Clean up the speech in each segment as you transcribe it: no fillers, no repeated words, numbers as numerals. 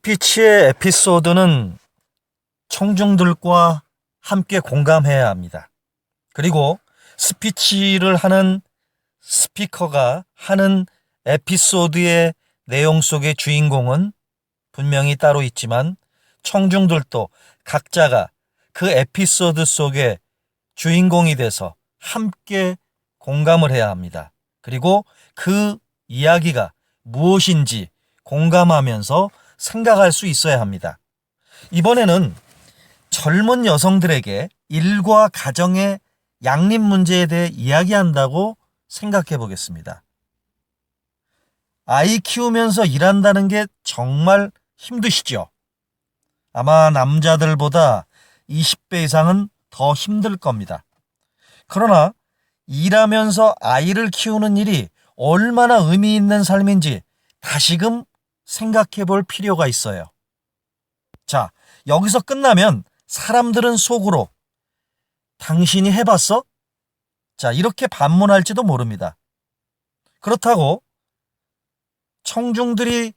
스피치의 에피소드는 청중들과 함께 공감해야 합니다. 그리고 스피치를 하는 스피커가 하는 에피소드의 내용 속의 주인공은 분명히 따로 있지만 청중들도 각자가 그 에피소드 속의 주인공이 돼서 함께 공감을 해야 합니다. 그리고 그 이야기가 무엇인지 공감하면서 생각할 수 있어야 합니다. 이번에는 젊은 여성들에게 일과 가정의 양립 문제에 대해 이야기한다고 생각해 보겠습니다. 아이 키우면서 일한다는 게 정말 힘드시죠? 아마 남자들보다 20배 이상은 더 힘들 겁니다. 그러나 일하면서 아이를 키우는 일이 얼마나 의미 있는 삶인지 다시금 생각해 볼 필요가 있어요. 자, 여기서 끝나면 사람들은 속으로 당신이 해봤어? 자, 이렇게 반문할지도 모릅니다. 그렇다고 청중들이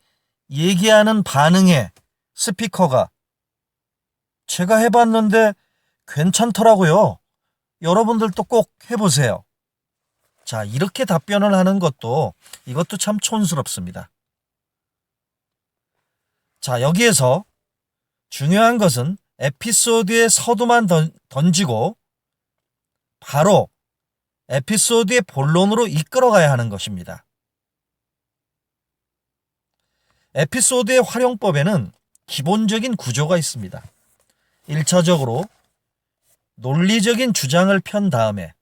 얘기하는 반응에 스피커가 제가 해봤는데 괜찮더라고요. 여러분들도 꼭 해보세요. 자, 이렇게 답변을 하는 이것도 참 촌스럽습니다. 자, 여기에서 중요한 것은 에피소드의 서두만 던지고 바로 에피소드의 본론으로 이끌어가야 하는 것입니다. 에피소드의 활용법에는 기본적인 구조가 있습니다. 1차적으로 논리적인 주장을 편 다음에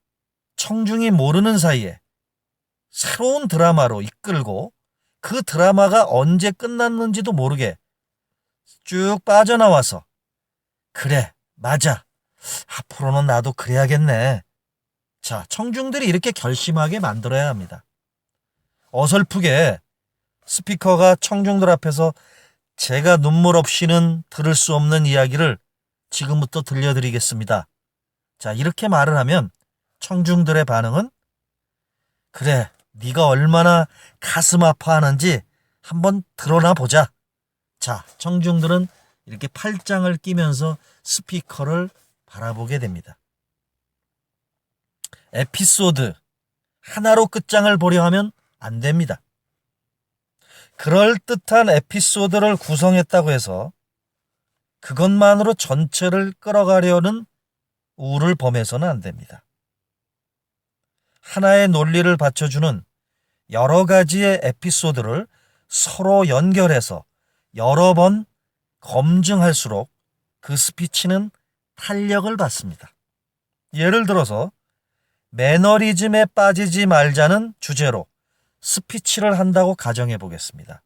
청중이 모르는 사이에 새로운 드라마로 이끌고 그 드라마가 언제 끝났는지도 모르게 쭉 빠져나와서 그래, 맞아. 앞으로는 나도 그래야겠네. 자, 청중들이 이렇게 결심하게 만들어야 합니다. 어설프게 스피커가 청중들 앞에서 제가 눈물 없이는 들을 수 없는 이야기를 지금부터 들려드리겠습니다. 자, 이렇게 말을 하면 청중들의 반응은 그래, 네가 얼마나 가슴 아파하는지 한번 드러나 보자. 자, 청중들은 이렇게 팔짱을 끼면서 스피커를 바라보게 됩니다. 에피소드 하나로 끝장을 보려 하면 안 됩니다. 그럴듯한 에피소드를 구성했다고 해서 그것만으로 전체를 끌어가려는 우를 범해서는 안 됩니다. 하나의 논리를 받쳐주는 여러 가지의 에피소드를 서로 연결해서 여러 번 검증할수록 그 스피치는 탄력을 받습니다. 예를 들어서 매너리즘에 빠지지 말자는 주제로 스피치를 한다고 가정해 보겠습니다.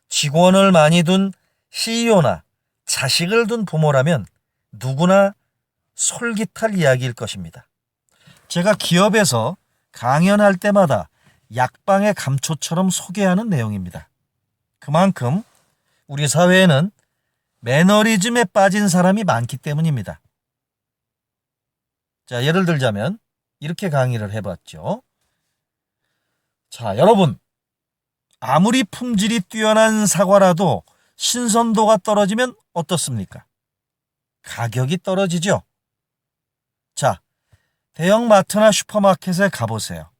직원을 많이 둔 CEO나 자식을 둔 부모라면 누구나 솔깃할 이야기일 것입니다. 제가 기업에서 강연할 때마다 약방의 감초처럼 소개하는 내용입니다. 그만큼 우리 사회에는 매너리즘에 빠진 사람이 많기 때문입니다. 자, 예를 들자면 이렇게 강의를 해봤죠. 자, 여러분, 아무리 품질이 뛰어난 사과라도 신선도가 떨어지면 어떻습니까? 가격이 떨어지죠. 자, 대형마트나 슈퍼마켓에 가보세요.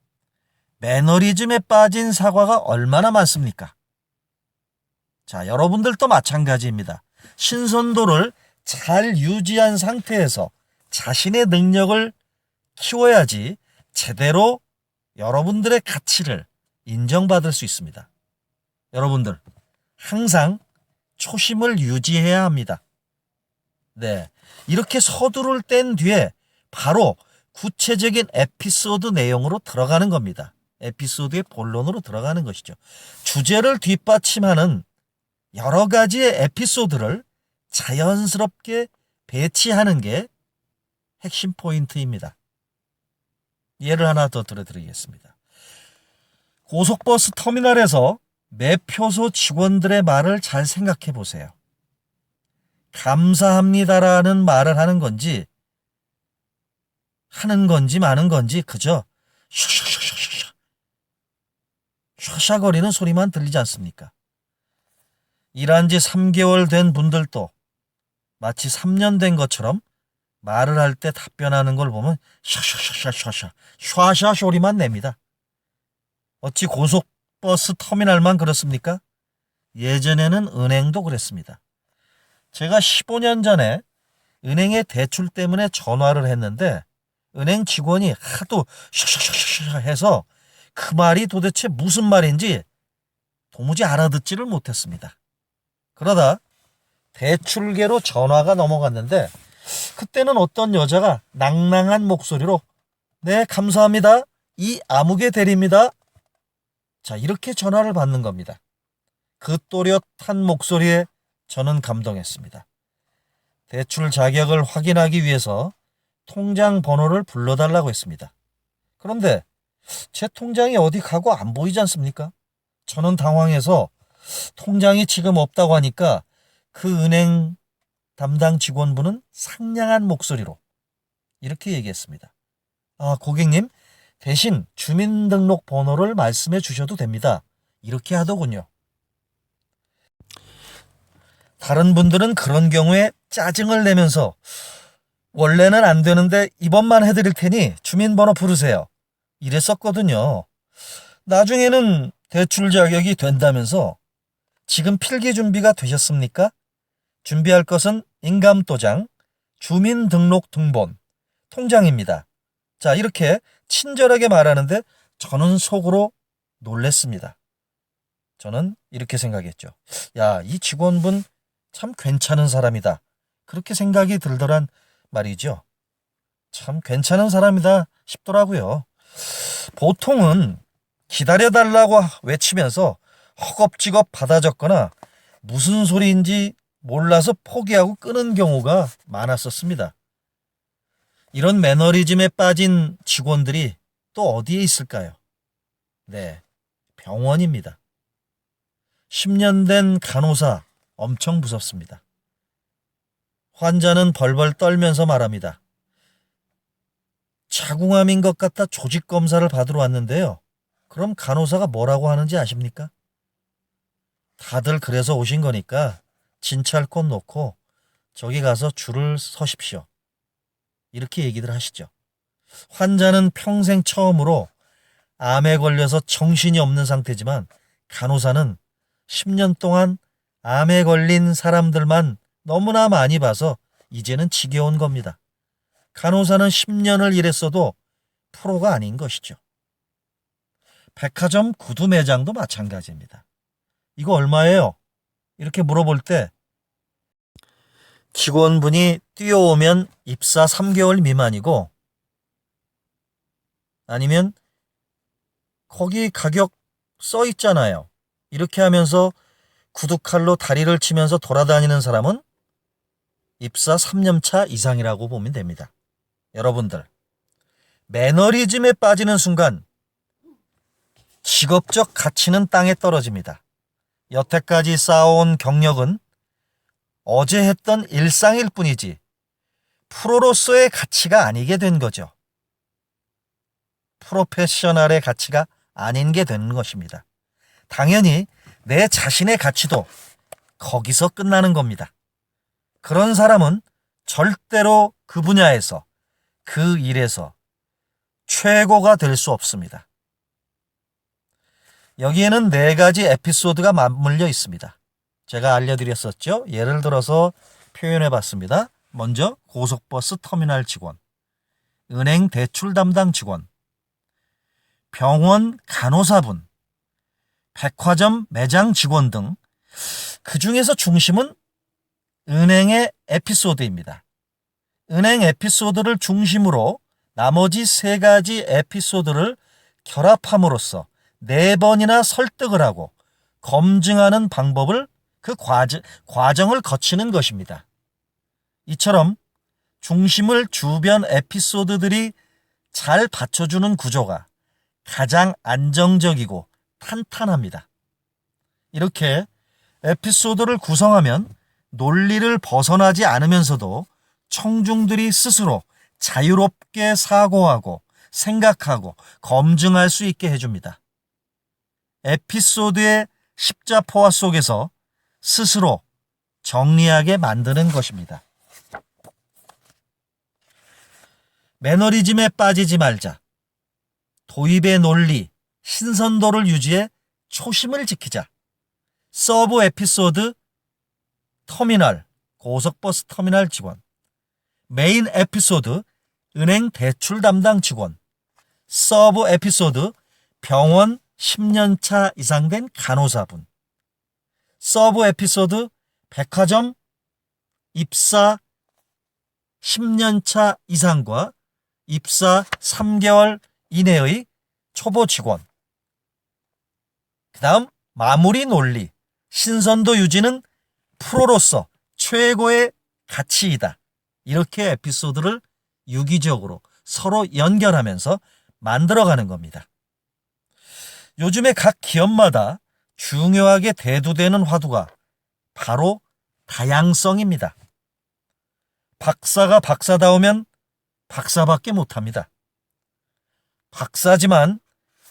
매너리즘에 빠진 사과가 얼마나 많습니까? 자, 여러분들도 마찬가지입니다. 신선도를 잘 유지한 상태에서 자신의 능력을 키워야지 제대로 여러분들의 가치를 인정받을 수 있습니다. 여러분들, 항상 초심을 유지해야 합니다. 네, 이렇게 서두를 뗀 뒤에 바로 구체적인 에피소드 내용으로 들어가는 겁니다. 에피소드의 본론으로 들어가는 것이죠. 주제를 뒷받침하는 여러 가지의 에피소드를 자연스럽게 배치하는 게 핵심 포인트입니다. 예를 하나 더 들어드리겠습니다. 고속버스 터미널에서 매표소 직원들의 말을 잘 생각해 보세요. 감사합니다라는 말을 하는 건지 마는 건지 그저 샤샤거리는 소리만 들리지 않습니까? 일한 지 3개월 된 분들도 마치 3년 된 것처럼 말을 할 때 답변하는 걸 보면 샤샤샤샤샤 샤샤 소리만 냅니다. 어찌 고속버스 터미널만 그렇습니까? 예전에는 은행도 그랬습니다. 제가 15년 전에 은행에 대출 때문에 전화를 했는데 은행 직원이 하도 샤샤샤샤 해서 그 말이 도대체 무슨 말인지 도무지 알아듣지를 못했습니다. 그러다 대출계로 전화가 넘어갔는데 그때는 어떤 여자가 낭낭한 목소리로 네 감사합니다. 이 아무개 대리입니다. 자 이렇게 전화를 받는 겁니다. 그 또렷한 목소리에 저는 감동했습니다. 대출 자격을 확인하기 위해서 통장 번호를 불러달라고 했습니다. 그런데 제 통장이 어디 가고 안 보이지 않습니까? 저는 당황해서 통장이 지금 없다고 하니까 그 은행 담당 직원분은 상냥한 목소리로 이렇게 얘기했습니다. 아, 고객님, 대신 주민등록번호를 말씀해 주셔도 됩니다. 이렇게 하더군요. 다른 분들은 그런 경우에 짜증을 내면서 원래는 안 되는데 이번만 해드릴 테니 주민번호 부르세요. 이랬었거든요. 나중에는 대출 자격이 된다면서 지금 필기 준비가 되셨습니까? 준비할 것은 인감도장, 주민등록등본, 통장입니다. 자, 이렇게 친절하게 말하는데 저는 속으로 놀랬습니다. 저는 이렇게 생각했죠. 야, 이 직원분 참 괜찮은 사람이다. 그렇게 생각이 들더란 말이죠. 참 괜찮은 사람이다 싶더라고요. 보통은 기다려달라고 외치면서 허겁지겁 받아 적거나 무슨 소리인지 몰라서 포기하고 끄는 경우가 많았었습니다. 이런 매너리즘에 빠진 직원들이 또 어디에 있을까요? 네, 병원입니다. 10년 된 간호사 엄청 무섭습니다. 환자는 벌벌 떨면서 말합니다. 자궁암인 것 같아 조직 검사를 받으러 왔는데요. 그럼 간호사가 뭐라고 하는지 아십니까? 다들 그래서 오신 거니까 진찰권 놓고 저기 가서 줄을 서십시오. 이렇게 얘기들 하시죠. 환자는 평생 처음으로 암에 걸려서 정신이 없는 상태지만 간호사는 10년 동안 암에 걸린 사람들만 너무나 많이 봐서 이제는 지겨운 겁니다. 간호사는 10년을 일했어도 프로가 아닌 것이죠. 백화점 구두 매장도 마찬가지입니다. 이거 얼마예요? 이렇게 물어볼 때 직원분이 뛰어오면 입사 3개월 미만이고 아니면 거기 가격 써 있잖아요. 이렇게 하면서 구두칼로 다리를 치면서 돌아다니는 사람은 입사 3년 차 이상이라고 보면 됩니다. 여러분들, 매너리즘에 빠지는 순간 직업적 가치는 땅에 떨어집니다. 여태까지 쌓아온 경력은 어제 했던 일상일 뿐이지 프로로서의 가치가 아니게 된 거죠. 프로페셔널의 가치가 아닌 게 되는 것입니다. 당연히 내 자신의 가치도 거기서 끝나는 겁니다. 그런 사람은 절대로 그 분야에서, 그 일에서 최고가 될 수 없습니다. 여기에는 4가지 에피소드가 맞물려 있습니다. 제가 알려드렸었죠. 예를 들어서 표현해 봤습니다. 먼저 고속버스 터미널 직원, 은행 대출 담당 직원, 병원 간호사분, 백화점 매장 직원 등 그 중에서 중심은 은행의 에피소드입니다. 은행 에피소드를 중심으로 나머지 3가지 에피소드를 결합함으로써 4번이나 설득을 하고 검증하는 방법을 그 과정을 거치는 것입니다. 이처럼 중심을 주변 에피소드들이 잘 받쳐주는 구조가 가장 안정적이고 탄탄합니다. 이렇게 에피소드를 구성하면 논리를 벗어나지 않으면서도 청중들이 스스로 자유롭게 사고하고 생각하고 검증할 수 있게 해줍니다. 에피소드의 십자포화 속에서 스스로 정리하게 만드는 것입니다. 매너리즘에 빠지지 말자. 도입의 논리, 신선도를 유지해 초심을 지키자. 서브 에피소드 터미널, 고속버스 터미널 직원. 메인 에피소드 은행 대출 담당 직원. 서브 에피소드 병원 10년차 이상 된 간호사분. 서브 에피소드 백화점 입사 10년차 이상과 입사 3개월 이내의 초보 직원. 그 다음 마무리 논리. 신선도 유지는 프로로서 최고의 가치이다. 이렇게 에피소드를 유기적으로 서로 연결하면서 만들어가는 겁니다. 요즘에 각 기업마다 중요하게 대두되는 화두가 바로 다양성입니다. 박사가 박사다우면 박사밖에 못합니다. 박사지만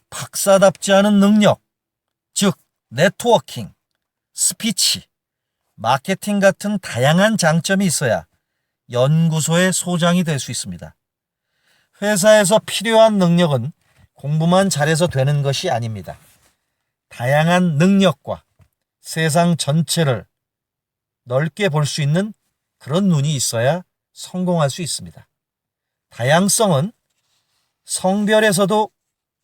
박사답지 않은 능력, 즉 네트워킹, 스피치, 마케팅 같은 다양한 장점이 있어야 연구소의 소장이 될 수 있습니다. 회사에서 필요한 능력은 공부만 잘해서 되는 것이 아닙니다. 다양한 능력과 세상 전체를 넓게 볼 수 있는 그런 눈이 있어야 성공할 수 있습니다. 다양성은 성별에서도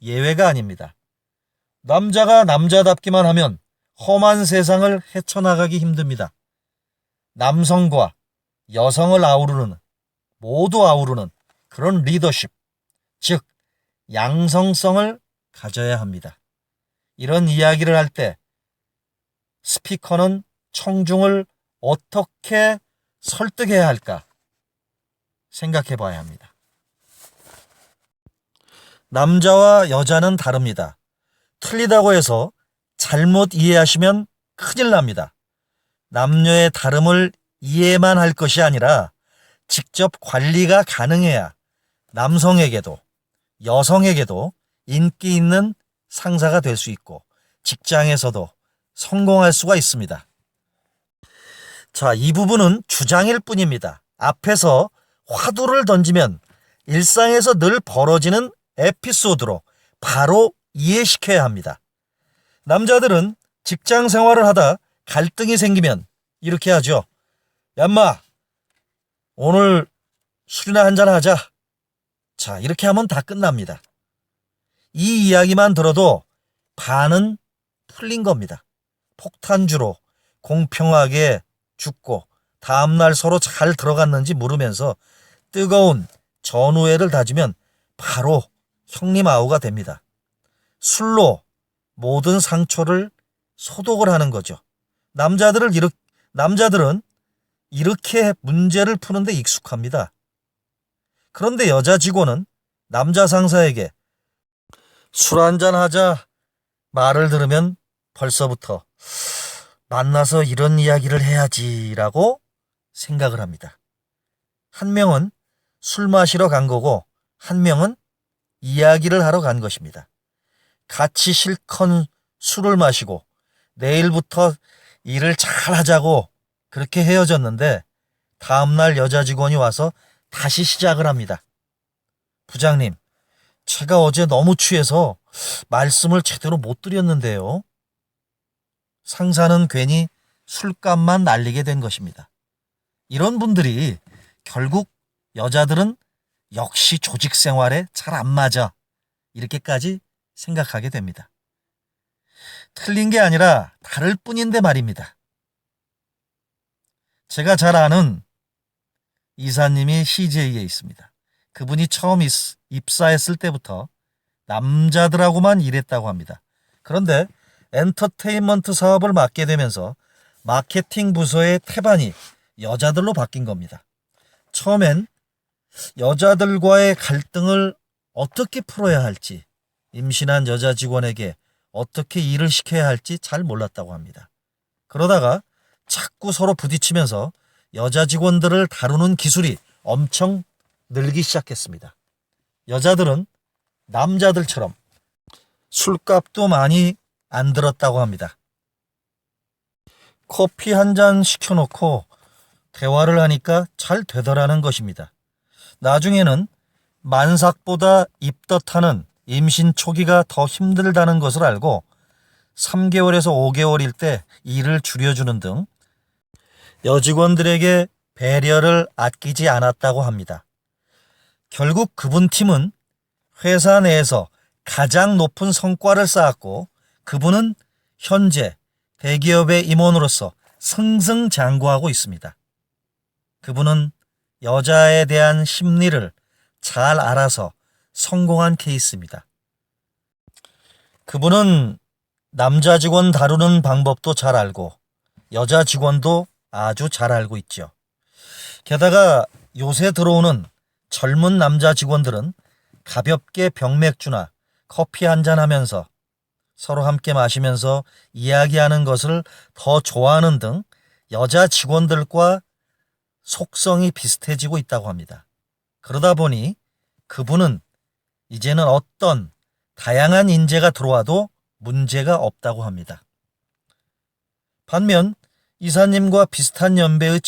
예외가 아닙니다. 남자가 남자답기만 하면 험한 세상을 헤쳐나가기 힘듭니다. 남성과 여성을 아우르는, 모두 아우르는 그런 리더십, 즉 양성성을 가져야 합니다. 이런 이야기를 할 때 스피커는 청중을 어떻게 설득해야 할까 생각해 봐야 합니다. 남자와 여자는 다릅니다. 틀리다고 해서 잘못 이해하시면 큰일 납니다. 남녀의 다름을 이해만 할 것이 아니라 직접 관리가 가능해야 남성에게도 여성에게도 인기 있는 상사가 될 수 있고 직장에서도 성공할 수가 있습니다. 자, 이 부분은 주장일 뿐입니다. 앞에서 화두를 던지면 일상에서 늘 벌어지는 에피소드로 바로 이해시켜야 합니다. 남자들은 직장 생활을 하다 갈등이 생기면 이렇게 하죠. 야, 인마, 오늘 술이나 한잔 하자. 자, 이렇게 하면 다 끝납니다. 이 이야기만 들어도 반은 풀린 겁니다. 폭탄주로 공평하게 죽고 다음날 서로 잘 들어갔는지 물으면서 뜨거운 전우회를 다지면 바로 형님 아우가 됩니다. 술로 모든 상처를 소독을 하는 거죠. 남자들은 이렇게 문제를 푸는데 익숙합니다. 그런데 여자 직원은 남자 상사에게 술 한잔 하자 말을 들으면 벌써부터 만나서 이런 이야기를 해야지라고 생각을 합니다. 한 명은 술 마시러 간 거고 한 명은 이야기를 하러 간 것입니다. 같이 실컷 술을 마시고 내일부터 일을 잘 하자고 그렇게 헤어졌는데 다음날 여자 직원이 와서 다시 시작을 합니다. 부장님, 제가 어제 너무 취해서 말씀을 제대로 못 드렸는데요. 상사는 괜히 술값만 날리게 된 것입니다. 이런 분들이 결국 여자들은 역시 조직 생활에 잘 안 맞아 이렇게까지 생각하게 됩니다. 틀린 게 아니라 다를 뿐인데 말입니다. 제가 잘 아는 이사님이 CJ에 있습니다. 그분이 처음 입사했을 때부터 남자들하고만 일했다고 합니다. 그런데 엔터테인먼트 사업을 맡게 되면서 마케팅 부서의 태반이 여자들로 바뀐 겁니다. 처음엔 여자들과의 갈등을 어떻게 풀어야 할지, 임신한 여자 직원에게 어떻게 일을 시켜야 할지 잘 몰랐다고 합니다. 그러다가 자꾸 서로 부딪히면서 여자 직원들을 다루는 기술이 엄청 늘기 시작했습니다. 여자들은 남자들처럼 술값도 많이 안 들었다고 합니다. 커피 한 잔 시켜놓고 대화를 하니까 잘 되더라는 것입니다. 나중에는 만삭보다 입덧하는 임신 초기가 더 힘들다는 것을 알고 3개월에서 5개월일 때 일을 줄여주는 등 여직원들에게 배려를 아끼지 않았다고 합니다. 결국 그분 팀은 회사 내에서 가장 높은 성과를 쌓았고 그분은 현재 대기업의 임원으로서 승승장구하고 있습니다. 그분은 여자에 대한 심리를 잘 알아서 성공한 케이스입니다. 그분은 남자 직원 다루는 방법도 잘 알고 여자 직원도 아주 잘 알고 있죠. 게다가 요새 들어오는 젊은 남자 직원들은 가볍게 병맥주나 커피 한잔 하면서 서로 함께 마시면서 이야기하는 것을 더 좋아하는 등 여자 직원들과 속성이 비슷해지고 있다고 합니다. 그러다 보니 그분은 이제는 어떤 다양한 인재가 들어와도 문제가 없다고 합니다. 반면 이사님과 비슷한 연배의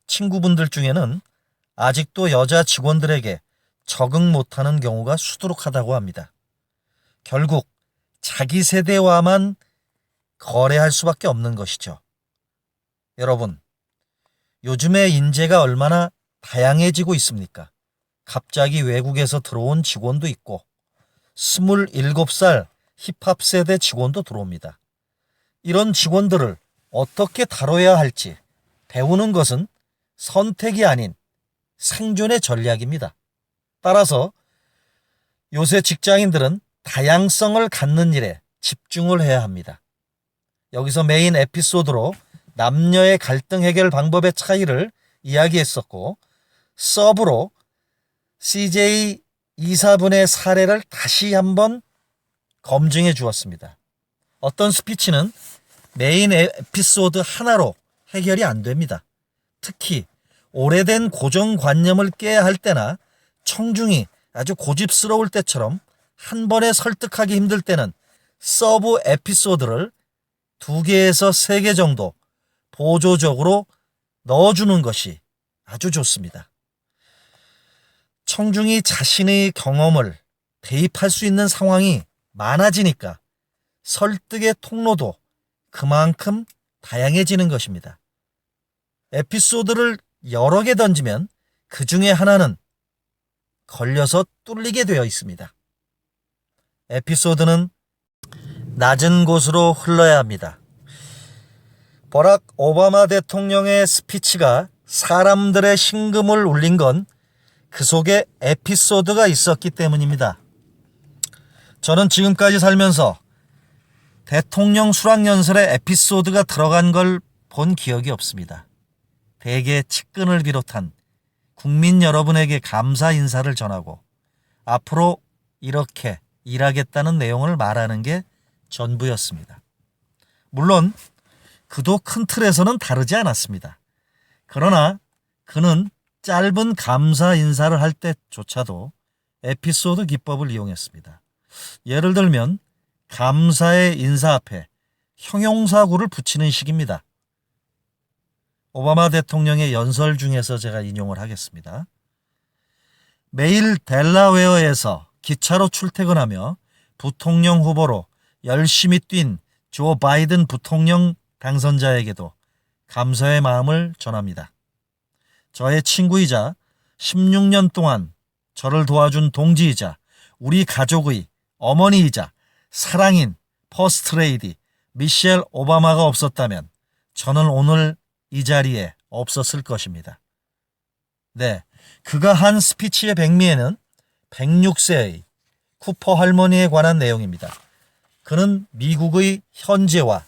친구분들 중에는 아직도 여자 직원들에게 적응 못하는 경우가 수두룩하다고 합니다. 결국 자기 세대와만 거래할 수밖에 없는 것이죠. 여러분, 요즘에 인재가 얼마나 다양해지고 있습니까? 갑자기 외국에서 들어온 직원도 있고 27살 힙합 세대 직원도 들어옵니다. 이런 직원들을 어떻게 다뤄야 할지 배우는 것은 선택이 아닌 생존의 전략입니다. 따라서 요새 직장인들은 다양성을 갖는 일에 집중을 해야 합니다. 여기서 메인 에피소드로 남녀의 갈등 해결 방법의 차이를 이야기했었고 서브로 CJ 이사분의 사례를 다시 한번 검증해 주었습니다. 어떤 스피치는 메인 에피소드 하나로 해결이 안 됩니다. 특히 오래된 고정관념을 깨야 할 때나 청중이 아주 고집스러울 때처럼 한 번에 설득하기 힘들 때는 서브 에피소드를 2개에서 3개 정도 보조적으로 넣어주는 것이 아주 좋습니다. 청중이 자신의 경험을 대입할 수 있는 상황이 많아지니까 설득의 통로도 그만큼 다양해지는 것입니다. 에피소드를 여러 개 던지면 그 중에 하나는 걸려서 뚫리게 되어 있습니다. 에피소드는 낮은 곳으로 흘러야 합니다. 버락 오바마 대통령의 스피치가 사람들의 심금을 울린 건 그 속에 에피소드가 있었기 때문입니다. 저는 지금까지 살면서 대통령 수락연설에 에피소드가 들어간 걸 본 기억이 없습니다. 대개 측근을 비롯한 국민 여러분에게 감사 인사를 전하고 앞으로 이렇게 일하겠다는 내용을 말하는 게 전부였습니다. 물론 그도 큰 틀에서는 다르지 않았습니다. 그러나 그는 짧은 감사 인사를 할 때조차도 에피소드 기법을 이용했습니다. 예를 들면 감사의 인사 앞에 형용사구를 붙이는 식입니다. 오바마 대통령의 연설 중에서 제가 인용을 하겠습니다. 매일 델라웨어에서 기차로 출퇴근하며 부통령 후보로 열심히 뛴 조 바이든 부통령 당선자에게도 감사의 마음을 전합니다. 저의 친구이자 16년 동안 저를 도와준 동지이자 우리 가족의 어머니이자 사랑인 퍼스트레이디 미셸 오바마가 없었다면 저는 오늘 이 자리에 없었을 것입니다. 네, 그가 한 스피치의 백미에는 106세의 쿠퍼 할머니에 관한 내용입니다. 그는 미국의 현재와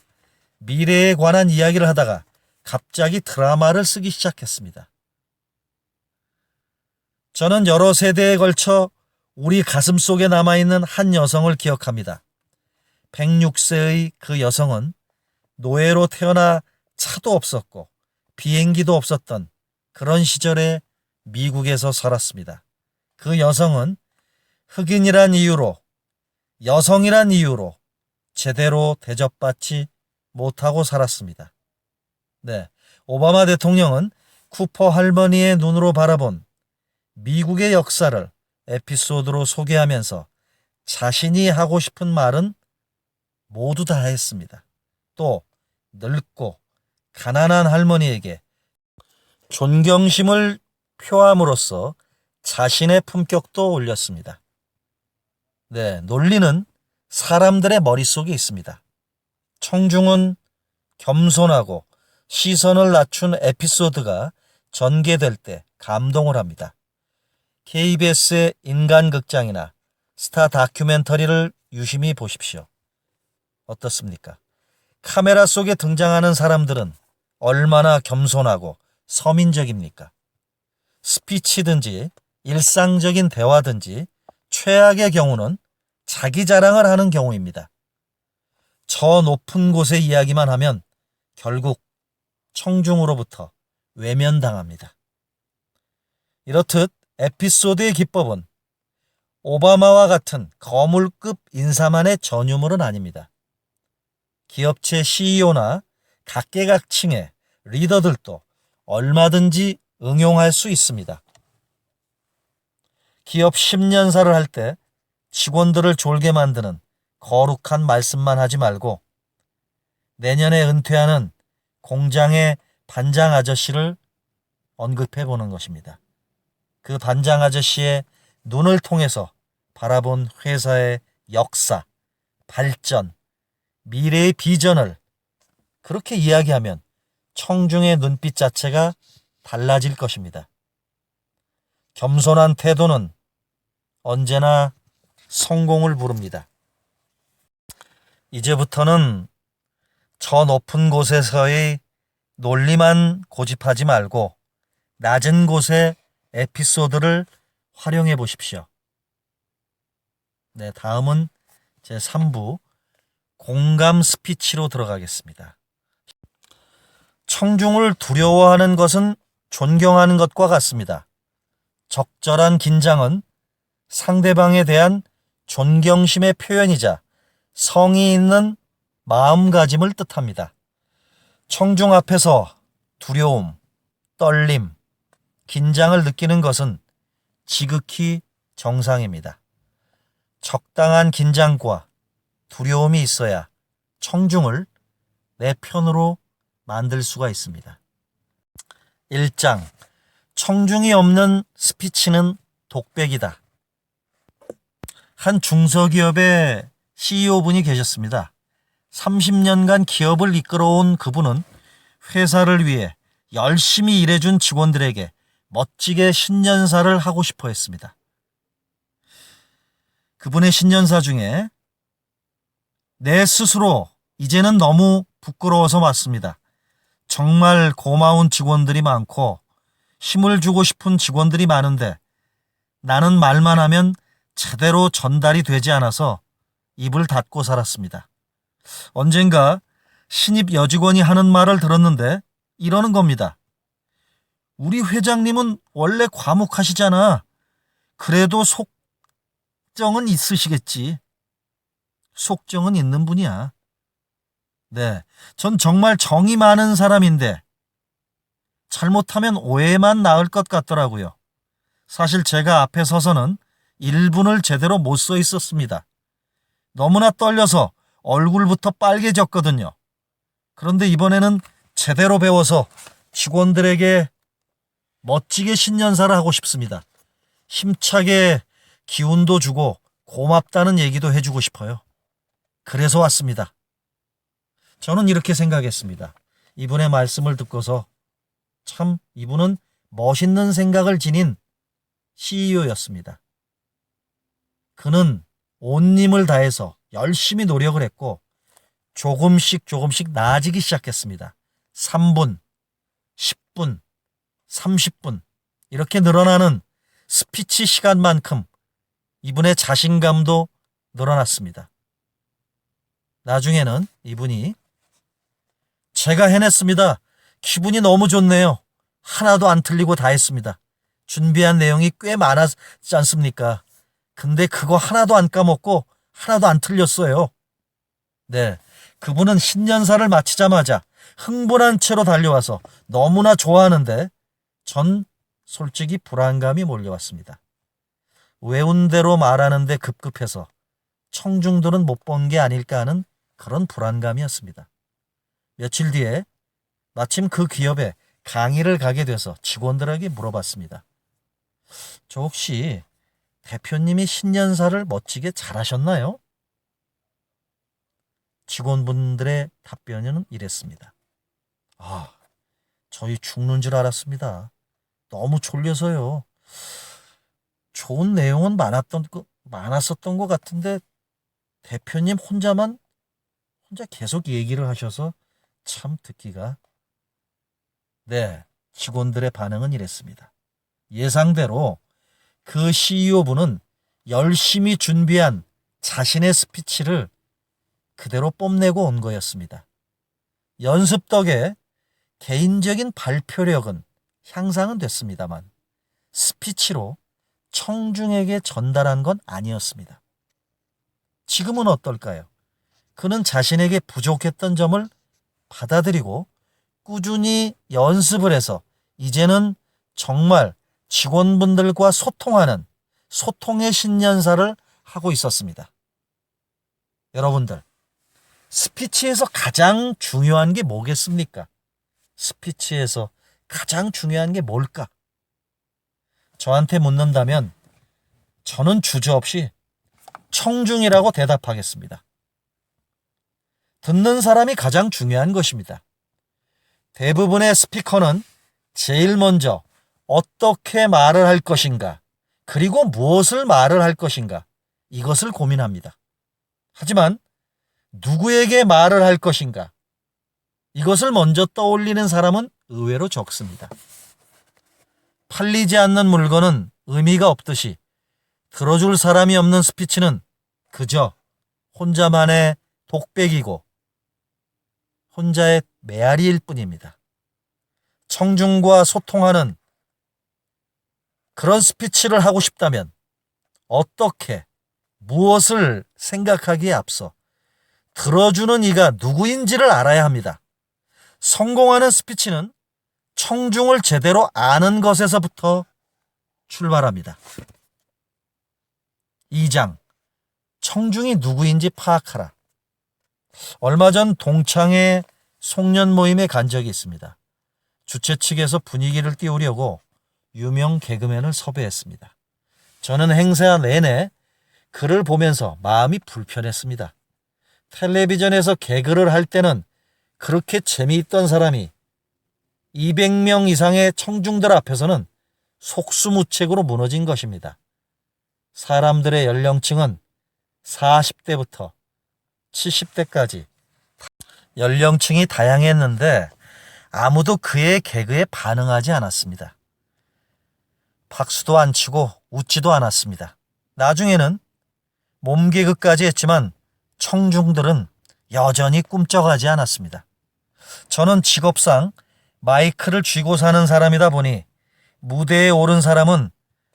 미래에 관한 이야기를 하다가 갑자기 드라마를 쓰기 시작했습니다. 저는 여러 세대에 걸쳐 우리 가슴 속에 남아있는 한 여성을 기억합니다. 106세의 그 여성은 노예로 태어나 차도 없었고 비행기도 없었던 그런 시절에 미국에서 살았습니다. 그 여성은 흑인이란 이유로, 여성이란 이유로 제대로 대접받지 못하고 살았습니다. 네, 오바마 대통령은 쿠퍼 할머니의 눈으로 바라본 미국의 역사를 에피소드로 소개하면서 자신이 하고 싶은 말은 모두 다 했습니다. 또 늙고 가난한 할머니에게 존경심을 표함으로써 자신의 품격도 올렸습니다. 네, 논리는 사람들의 머릿속에 있습니다. 청중은 겸손하고 시선을 낮춘 에피소드가 전개될 때 감동을 합니다. KBS의 인간극장이나 스타 다큐멘터리를 유심히 보십시오. 어떻습니까? 카메라 속에 등장하는 사람들은 얼마나 겸손하고 서민적입니까? 스피치든지 일상적인 대화든지 최악의 경우는 자기 자랑을 하는 경우입니다. 저 높은 곳의 이야기만 하면 결국 청중으로부터 외면당합니다. 이렇듯 에피소드의 기법은 오바마와 같은 거물급 인사만의 전유물은 아닙니다. 기업체 CEO나 각계각층의 리더들도 얼마든지 응용할 수 있습니다. 기업 10년사를 할 때 직원들을 졸게 만드는 거룩한 말씀만 하지 말고 내년에 은퇴하는 공장의 반장 아저씨를 언급해 보는 것입니다. 그 반장 아저씨의 눈을 통해서 바라본 회사의 역사, 발전, 미래의 비전을 그렇게 이야기하면 청중의 눈빛 자체가 달라질 것입니다. 겸손한 태도는 언제나 성공을 부릅니다. 이제부터는 저 높은 곳에서의 논리만 고집하지 말고 낮은 곳의 에피소드를 활용해 보십시오. 네, 다음은 제3부 공감 스피치로 들어가겠습니다. 청중을 두려워하는 것은 존경하는 것과 같습니다. 적절한 긴장은 상대방에 대한 존경심의 표현이자 성의 있는 마음가짐을 뜻합니다. 청중 앞에서 두려움, 떨림, 긴장을 느끼는 것은 지극히 정상입니다. 적당한 긴장과 두려움이 있어야 청중을 내 편으로 만들 수가 있습니다. 1장 청중이 없는 스피치는 독백이다. 한 중소기업의 CEO분이 계셨습니다. 30년간 기업을 이끌어온 그분은 회사를 위해 열심히 일해준 직원들에게 멋지게 신년사를 하고 싶어 했습니다. 그분의 신년사 중에 내 스스로 이제는 너무 부끄러워서 맞습니다. 정말 고마운 직원들이 많고 힘을 주고 싶은 직원들이 많은데 나는 말만 하면 제대로 전달이 되지 않아서 입을 닫고 살았습니다. 언젠가 신입 여직원이 하는 말을 들었는데 이러는 겁니다. 우리 회장님은 원래 과묵하시잖아. 그래도 속정은 있으시겠지. 속정은 있는 분이야. 네, 전 정말 정이 많은 사람인데 잘못하면 오해만 나을 것 같더라고요. 사실 제가 앞에 서서는 1분을 제대로 못 서 있었습니다. 너무나 떨려서 얼굴부터 빨개졌거든요. 그런데 이번에는 제대로 배워서 직원들에게 멋지게 신년사를 하고 싶습니다. 힘차게 기운도 주고 고맙다는 얘기도 해주고 싶어요. 그래서 왔습니다. 저는 이렇게 생각했습니다. 이분의 말씀을 듣고서 참 이분은 멋있는 생각을 지닌 CEO였습니다. 그는 온 힘을 다해서 열심히 노력을 했고 조금씩 나아지기 시작했습니다. 3분, 10분, 30분 이렇게 늘어나는 스피치 시간만큼 이분의 자신감도 늘어났습니다. 나중에는 이분이 제가 해냈습니다. 기분이 너무 좋네요. 하나도 안 틀리고 다 했습니다. 준비한 내용이 꽤 많았지 않습니까? 근데 그거 하나도 안 까먹고 하나도 안 틀렸어요. 네, 그분은 신년사를 마치자마자 흥분한 채로 달려와서 너무나 좋아하는데 전 솔직히 불안감이 몰려왔습니다. 외운 대로 말하는데 급급해서 청중들은 못 본 게 아닐까 하는 그런 불안감이었습니다. 며칠 뒤에 마침 그 기업에 강의를 가게 돼서 직원들에게 물어봤습니다. 저 혹시 대표님이 신년사를 멋지게 잘하셨나요? 직원분들의 답변은 이랬습니다. 저희 죽는 줄 알았습니다. 너무 졸려서요. 좋은 내용은 많았었던 것 같은데 대표님 혼자 계속 얘기를 하셔서 참 듣기가. 네, 직원들의 반응은 이랬습니다. 예상대로 그 CEO분은 열심히 준비한 자신의 스피치를 그대로 뽐내고 온 거였습니다. 연습 덕에 개인적인 발표력은 향상은 됐습니다만 스피치로 청중에게 전달한 건 아니었습니다. 지금은 어떨까요? 그는 자신에게 부족했던 점을 받아들이고 꾸준히 연습을 해서 이제는 정말 직원분들과 소통하는 소통의 신년사를 하고 있었습니다. 여러분들, 스피치에서 가장 중요한 게 뭐겠습니까? 스피치에서 가장 중요한 게 뭘까? 저한테 묻는다면 저는 주저없이 청중이라고 대답하겠습니다. 듣는 사람이 가장 중요한 것입니다. 대부분의 스피커는 제일 먼저 어떻게 말을 할 것인가, 그리고 무엇을 말을 할 것인가, 이것을 고민합니다. 하지만 누구에게 말을 할 것인가, 이것을 먼저 떠올리는 사람은 의외로 적습니다. 팔리지 않는 물건은 의미가 없듯이 들어줄 사람이 없는 스피치는 그저 혼자만의 독백이고 혼자의 메아리일 뿐입니다. 청중과 소통하는 그런 스피치를 하고 싶다면 어떻게, 무엇을 생각하기에 앞서 들어주는 이가 누구인지를 알아야 합니다. 성공하는 스피치는 청중을 제대로 아는 것에서부터 출발합니다. 2장, 청중이 누구인지 파악하라. 얼마 전 동창회 송년 모임에 간 적이 있습니다. 주최 측에서 분위기를 띄우려고 유명 개그맨을 섭외했습니다. 저는 행사 내내 그를 보면서 마음이 불편했습니다. 텔레비전에서 개그를 할 때는 그렇게 재미있던 사람이 200명 이상의 청중들 앞에서는 속수무책으로 무너진 것입니다. 사람들의 연령층은 40대부터 70대까지 연령층이 다양했는데 아무도 그의 개그에 반응하지 않았습니다. 박수도 안 치고 웃지도 않았습니다. 나중에는 몸개그까지 했지만 청중들은 여전히 꿈쩍하지 않았습니다. 저는 직업상 마이크를 쥐고 사는 사람이다 보니 무대에 오른 사람은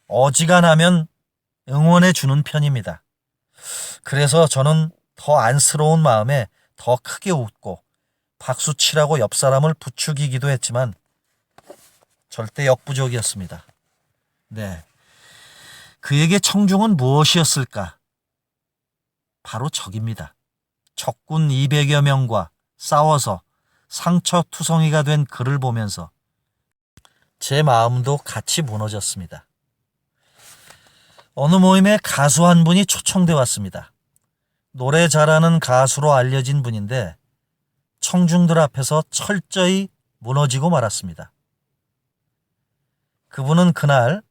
어지간하면 응원해 주는 편입니다. 그래서 저는 더 안쓰러운 마음에 더 크게 웃고 박수 치라고 옆 사람을 부추기기도 했지만 절대 역부족이었습니다. 네, 그에게 청중은 무엇이었을까? 바로 적입니다. 적군 200여 명과 싸워서 상처투성이가 된 그를 보면서 제 마음도 같이 무너졌습니다. 어느 모임에 가수 한 분이 초청돼 왔습니다. 노래 잘하는 가수로 알려진 분인데 청중들 앞에서 철저히 무너지고 말았습니다. 그분은 그날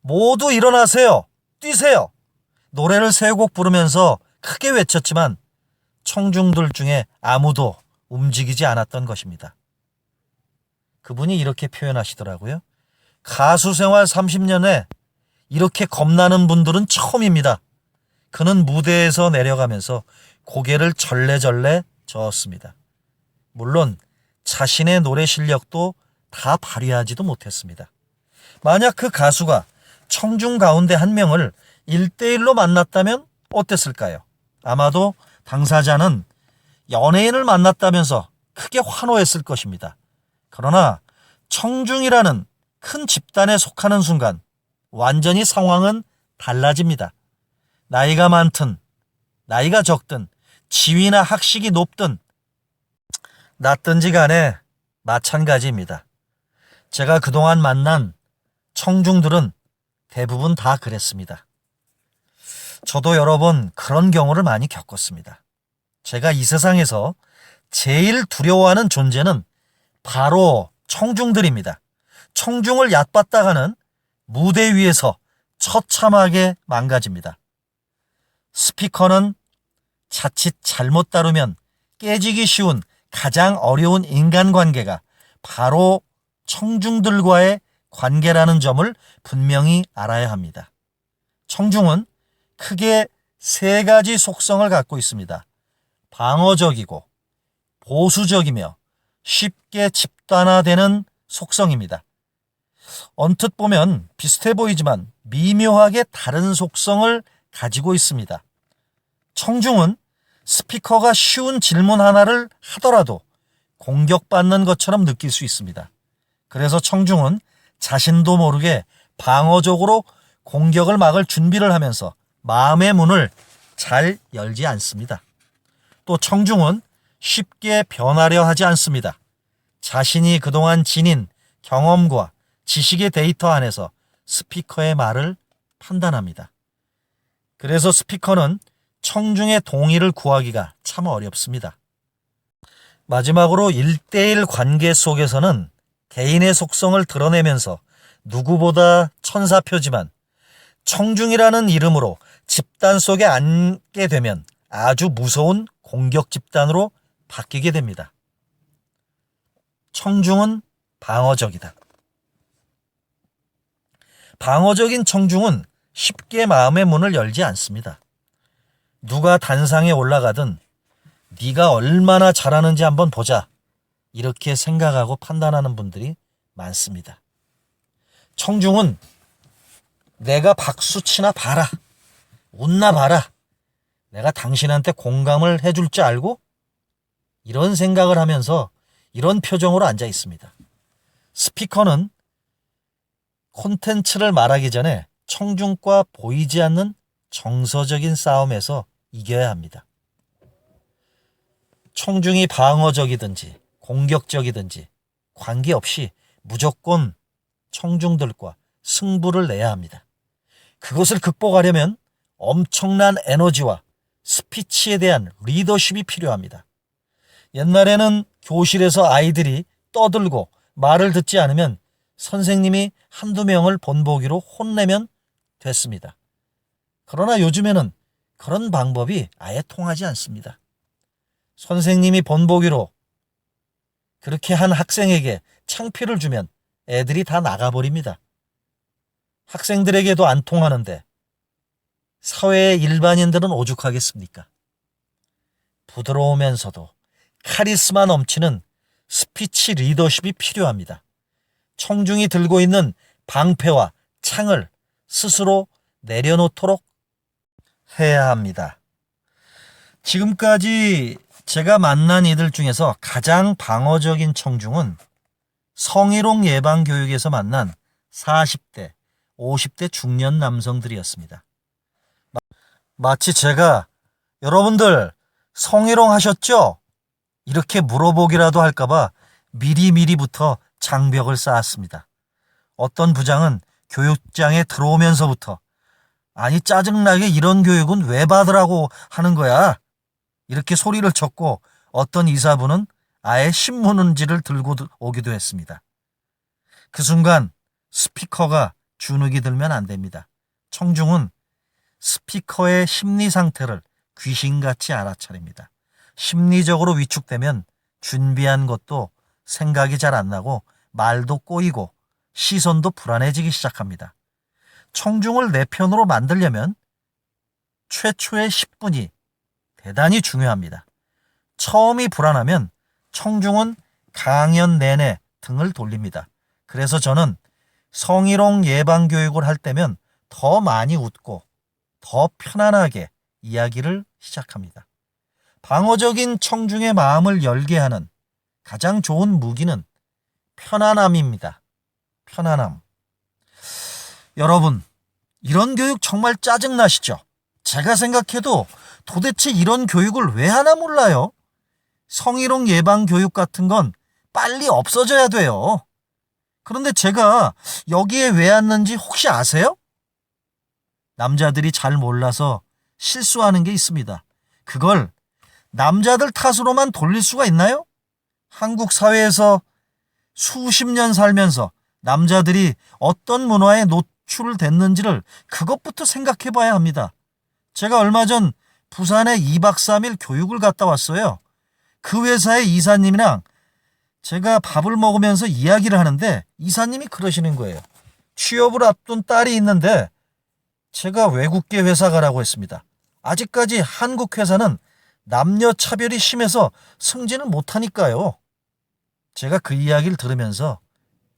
모두 일어나세요, 뛰세요, 노래를 3곡 부르면서 크게 외쳤지만 청중들 중에 아무도 움직이지 않았던 것입니다. 그분이 이렇게 표현하시더라고요. 가수 생활 30년에 이렇게 겁나는 분들은 처음입니다. 그는 무대에서 내려가면서 고개를 절레절레 저었습니다. 물론 자신의 노래 실력도 다 발휘하지도 못했습니다. 만약 그 가수가 청중 가운데 한 명을 1대1로 만났다면 어땠을까요? 아마도 당사자는 연예인을 만났다면서 크게 환호했을 것입니다. 그러나 청중이라는 큰 집단에 속하는 순간 완전히 상황은 달라집니다. 나이가 많든 나이가 적든 지위나 학식이 높든 낮든지 간에 마찬가지입니다. 제가 그동안 만난 청중들은 대부분 다 그랬습니다. 저도 여러 번 그런 경우를 많이 겪었습니다. 제가 이 세상에서 제일 두려워하는 존재는 바로 청중들입니다. 청중을 얕봤다가는 무대 위에서 처참하게 망가집니다. 스피커는 자칫 잘못 다루면 깨지기 쉬운 가장 어려운 인간관계가 바로 청중들과의 관계라는 점을 분명히 알아야 합니다. 청중은 크게 세 가지 속성을 갖고 있습니다. 방어적이고 보수적이며 쉽게 집단화되는 속성입니다. 언뜻 보면 비슷해 보이지만 미묘하게 다른 속성을 가지고 있습니다. 청중은 스피커가 쉬운 질문 하나를 하더라도 공격받는 것처럼 느낄 수 있습니다. 그래서 청중은 자신도 모르게 방어적으로 공격을 막을 준비를 하면서 마음의 문을 잘 열지 않습니다. 또 청중은 쉽게 변하려 하지 않습니다. 자신이 그동안 지닌 경험과 지식의 데이터 안에서 스피커의 말을 판단합니다. 그래서 스피커는 청중의 동의를 구하기가 참 어렵습니다. 마지막으로 1대1 관계 속에서는 개인의 속성을 드러내면서 누구보다 천사표지만 청중이라는 이름으로 집단 속에 앉게 되면 아주 무서운 공격 집단으로 바뀌게 됩니다. 청중은 방어적이다. 방어적인 청중은 쉽게 마음의 문을 열지 않습니다. 누가 단상에 올라가든 네가 얼마나 잘하는지 한번 보자, 이렇게 생각하고 판단하는 분들이 많습니다. 청중은 내가 박수치나 봐라, 웃나 봐라, 내가 당신한테 공감을 해줄 줄 알고, 이런 생각을 하면서 이런 표정으로 앉아 있습니다. 스피커는 콘텐츠를 말하기 전에 청중과 보이지 않는 정서적인 싸움에서 이겨야 합니다. 청중이 방어적이든지 공격적이든지 관계없이 무조건 청중들과 승부를 내야 합니다. 그것을 극복하려면 엄청난 에너지와 스피치에 대한 리더십이 필요합니다. 옛날에는 교실에서 아이들이 떠들고 말을 듣지 않으면 선생님이 한두 명을 본보기로 혼내면 됐습니다. 그러나 요즘에는 그런 방법이 아예 통하지 않습니다. 선생님이 본보기로 그렇게 한 학생에게 창피를 주면 애들이 다 나가버립니다. 학생들에게도 안 통하는데 사회의 일반인들은 오죽하겠습니까? 부드러우면서도 카리스마 넘치는 스피치 리더십이 필요합니다. 청중이 들고 있는 방패와 창을 스스로 내려놓도록 해야 합니다. 지금까지 제가 만난 이들 중에서 가장 방어적인 청중은 성희롱 예방 교육에서 만난 40대, 50대 중년 남성들이었습니다. 마치 제가 여러분들 성희롱 하셨죠? 이렇게 물어보기라도 할까봐 미리미리부터 장벽을 쌓았습니다. 어떤 부장은 교육장에 들어오면서부터 아니 짜증나게 이런 교육은 왜 받으라고 하는 거야? 이렇게 소리를 쳤고 어떤 이사분은 아예 신문지를 들고 오기도 했습니다. 그 순간 스피커가 주눅이 들면 안 됩니다. 청중은 스피커의 심리 상태를 귀신같이 알아차립니다. 심리적으로 위축되면 준비한 것도 생각이 잘 안 나고 말도 꼬이고 시선도 불안해지기 시작합니다. 청중을 내 편으로 만들려면 최초의 10분이 대단히 중요합니다. 처음이 불안하면 청중은 강연 내내 등을 돌립니다. 그래서 저는 성희롱 예방 교육을 할 때면 더 많이 웃고 더 편안하게 이야기를 시작합니다. 방어적인 청중의 마음을 열게 하는 가장 좋은 무기는 편안함입니다. 편안함. 여러분, 이런 교육 정말 짜증나시죠? 제가 생각해도 도대체 이런 교육을 왜 하나 몰라요? 성희롱 예방 교육 같은 건 빨리 없어져야 돼요. 그런데 제가 여기에 왜 왔는지 혹시 아세요? 남자들이 잘 몰라서 실수하는 게 있습니다. 그걸 남자들 탓으로만 돌릴 수가 있나요? 한국 사회에서 수십 년 살면서 남자들이 어떤 문화에 노출됐는지를 그것부터 생각해 봐야 합니다. 제가 얼마 전 부산에 2박 3일 교육을 갔다 왔어요. 그 회사의 이사님이랑 제가 밥을 먹으면서 이야기를 하는데 이사님이 그러시는 거예요. 취업을 앞둔 딸이 있는데 제가 외국계 회사 가라고 했습니다. 아직까지 한국 회사는 남녀 차별이 심해서 승진을 못하니까요. 제가 그 이야기를 들으면서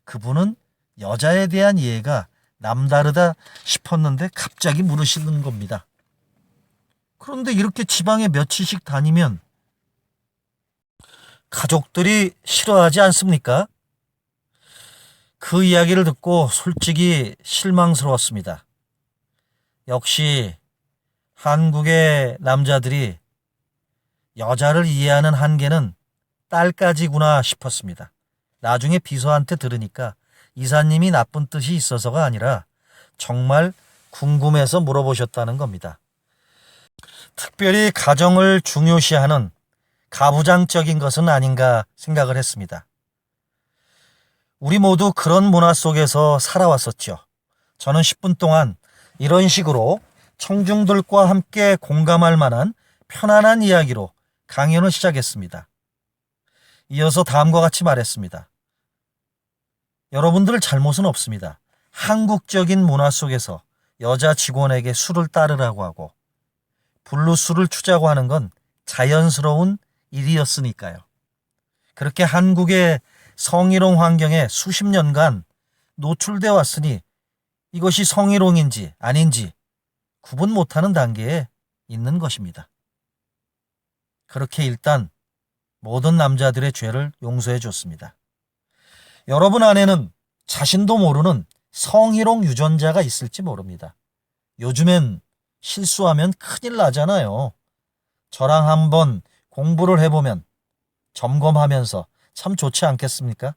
그분은 여자에 대한 이해가 남다르다 싶었는데 갑자기 물으시는 겁니다. 그런데 이렇게 지방에 며칠씩 다니면 가족들이 싫어하지 않습니까? 그 이야기를 듣고 솔직히 실망스러웠습니다. 역시 한국의 남자들이 여자를 이해하는 한계는 딸까지구나 싶었습니다. 나중에 비서한테 들으니까 이사님이 나쁜 뜻이 있어서가 아니라 정말 궁금해서 물어보셨다는 겁니다. 특별히 가정을 중요시하는 가부장적인 것은 아닌가 생각을 했습니다. 우리 모두 그런 문화 속에서 살아왔었죠. 저는 10분 동안 이런 식으로 청중들과 함께 공감할 만한 편안한 이야기로 강연을 시작했습니다. 이어서 다음과 같이 말했습니다. 여러분들 잘못은 없습니다. 한국적인 문화 속에서 여자 직원에게 술을 따르라고 하고 분루술을 추자고 하는 건 자연스러운 일이었으니까요. 그렇게 한국의 성희롱 환경에 수십 년간 노출되어 왔으니 이것이 성희롱인지 아닌지 구분 못하는 단계에 있는 것입니다. 그렇게 일단 모든 남자들의 죄를 용서해 줬습니다. 여러분 안에는 자신도 모르는 성희롱 유전자가 있을지 모릅니다. 요즘엔 실수하면 큰일 나잖아요. 저랑 한번 공부를 해보면 점검하면서 참 좋지 않겠습니까?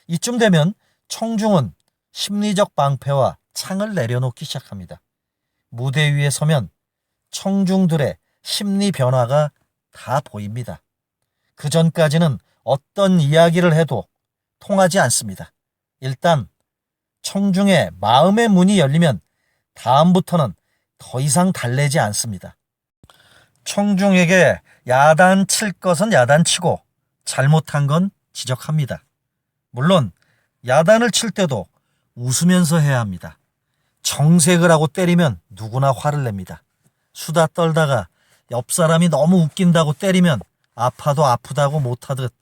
이쯤 되면 청중은 심리적 방패와 창을 내려놓기 시작합니다. 무대 위에 서면 청중들의 심리 변화가 다 보입니다. 그 전까지는 어떤 이야기를 해도 통하지 않습니다. 일단 청중의 마음의 문이 열리면 다음부터는 더 이상 달래지 않습니다. 청중에게 야단칠 것은 야단치고 잘못한 건 지적합니다. 물론 야단을 칠 때도 웃으면서 해야 합니다. 정색을 하고 때리면 누구나 화를 냅니다. 수다 떨다가 옆 사람이 너무 웃긴다고 때리면 아파도 아프다고 못하듯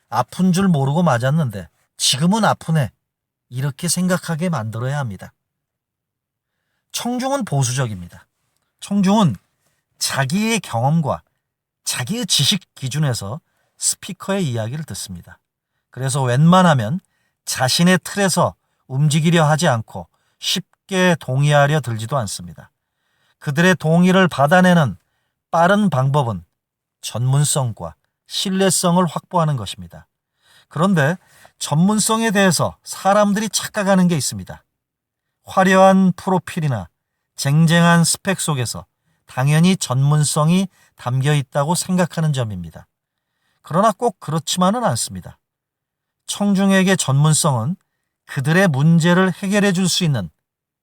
아픈 줄 모르고 맞았는데 지금은 아프네. 이렇게 생각하게 만들어야 합니다. 청중은 보수적입니다. 청중은 자기의 경험과 자기의 지식 기준에서 스피커의 이야기를 듣습니다. 그래서 웬만하면 자신의 틀에서 움직이려 하지 않고 쉽게 동의하려 들지도 않습니다. 그들의 동의를 받아내는 빠른 방법은 전문성과 신뢰성을 확보하는 것입니다. 그런데 전문성에 대해서 사람들이 착각하는 게 있습니다. 화려한 프로필이나 쟁쟁한 스펙 속에서 당연히 전문성이 담겨 있다고 생각하는 점입니다. 그러나 꼭 그렇지만은 않습니다. 청중에게 전문성은 그들의 문제를 해결해 줄 수 있는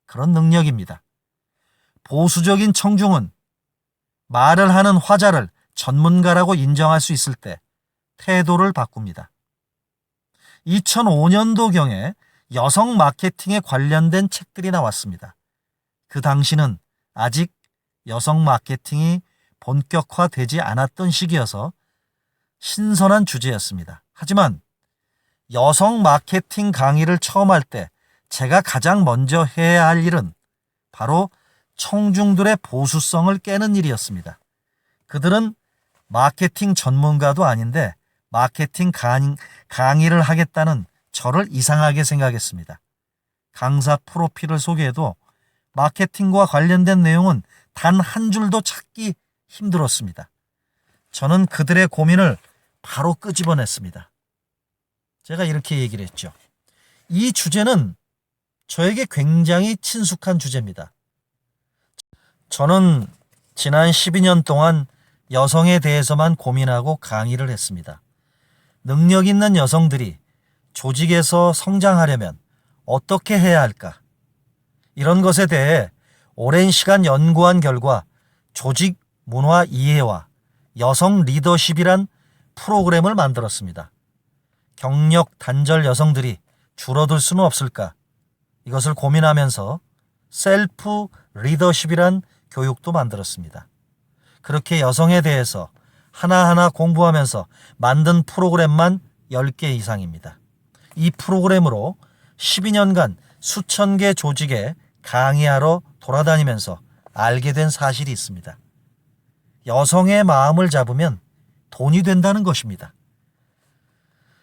그런 능력입니다. 보수적인 청중은 말을 하는 화자를 전문가라고 인정할 수 있을 때 태도를 바꿉니다. 2005년도경에 여성 마케팅에 관련된 책들이 나왔습니다. 그 당시는 아직 여성 마케팅이 본격화되지 않았던 시기여서 신선한 주제였습니다. 하지만 여성 마케팅 강의를 처음 할 때 제가 가장 먼저 해야 할 일은 바로 청중들의 보수성을 깨는 일이었습니다. 그들은 마케팅 전문가도 아닌데 마케팅 강의를 하겠다는 저를 이상하게 생각했습니다. 강사 프로필을 소개해도 마케팅과 관련된 내용은 단 한 줄도 찾기 힘들었습니다. 저는 그들의 고민을 바로 끄집어냈습니다. 제가 이렇게 얘기를 했죠. 이 주제는 저에게 굉장히 친숙한 주제입니다. 저는 지난 12년 동안 여성에 대해서만 고민하고 강의를 했습니다. 능력 있는 여성들이 조직에서 성장하려면 어떻게 해야 할까? 이런 것에 대해 오랜 시간 연구한 결과 조직 문화 이해와 여성 리더십이란 프로그램을 만들었습니다. 경력 단절 여성들이 줄어들 수는 없을까? 이것을 고민하면서 셀프 리더십이란 교육도 만들었습니다. 그렇게 여성에 대해서 하나하나 공부하면서 만든 프로그램만 10개 이상입니다. 이 프로그램으로 12년간 수천 개 조직에 강의하러 돌아다니면서 알게 된 사실이 있습니다. 여성의 마음을 잡으면 돈이 된다는 것입니다.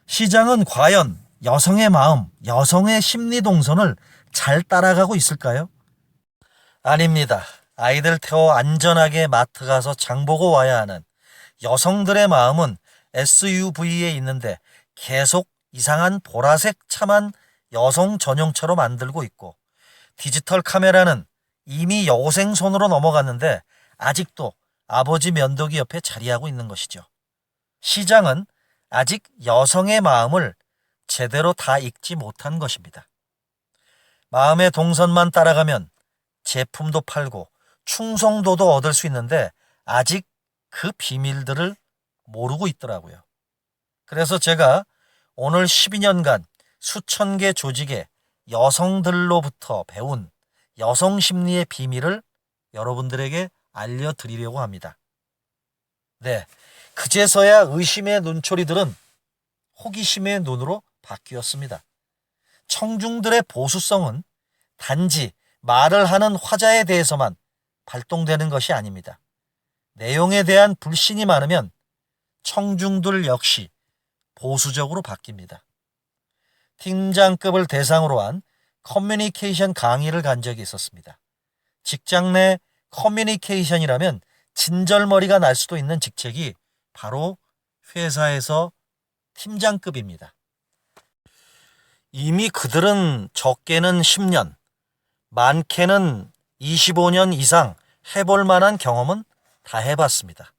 시장은 과연 여성의 마음, 여성의 심리 동선을 잘 따라가고 있을까요? 아닙니다. 아이들 태워 안전하게 마트 가서 장 보고 와야 하는 여성들의 마음은 SUV에 있는데 계속 이상한 보라색 차만 여성 전용차로 만들고 있고, 디지털 카메라는 이미 여고생 손으로 넘어갔는데 아직도 아버지 면도기 옆에 자리하고 있는 것이죠. 시장은 아직 여성의 마음을 제대로 다 읽지 못한 것입니다. 마음의 동선만 따라가면 제품도 팔고 충성도도 얻을 수 있는데 아직 그 비밀들을 모르고 있더라고요. 그래서 제가 오늘 12년간 수천 개 조직의 여성들로부터 배운 여성 심리의 비밀을 여러분들에게 알려드리려고 합니다. 네, 그제서야 의심의 눈초리들은 호기심의 눈으로 바뀌었습니다. 청중들의 보수성은 단지 말을 하는 화자에 대해서만 발동되는 것이 아닙니다. 내용에 대한 불신이 많으면 청중들 역시 보수적으로 바뀝니다. 팀장급을 대상으로 한 커뮤니케이션 강의를 간 적이 있었습니다. 직장 내 커뮤니케이션이라면 진절머리가 날 수도 있는 직책이 바로 회사에서 팀장급입니다. 이미 그들은 적게는 10년, 많게는 25년 이상 해볼 만한 경험은 다 해봤습니다.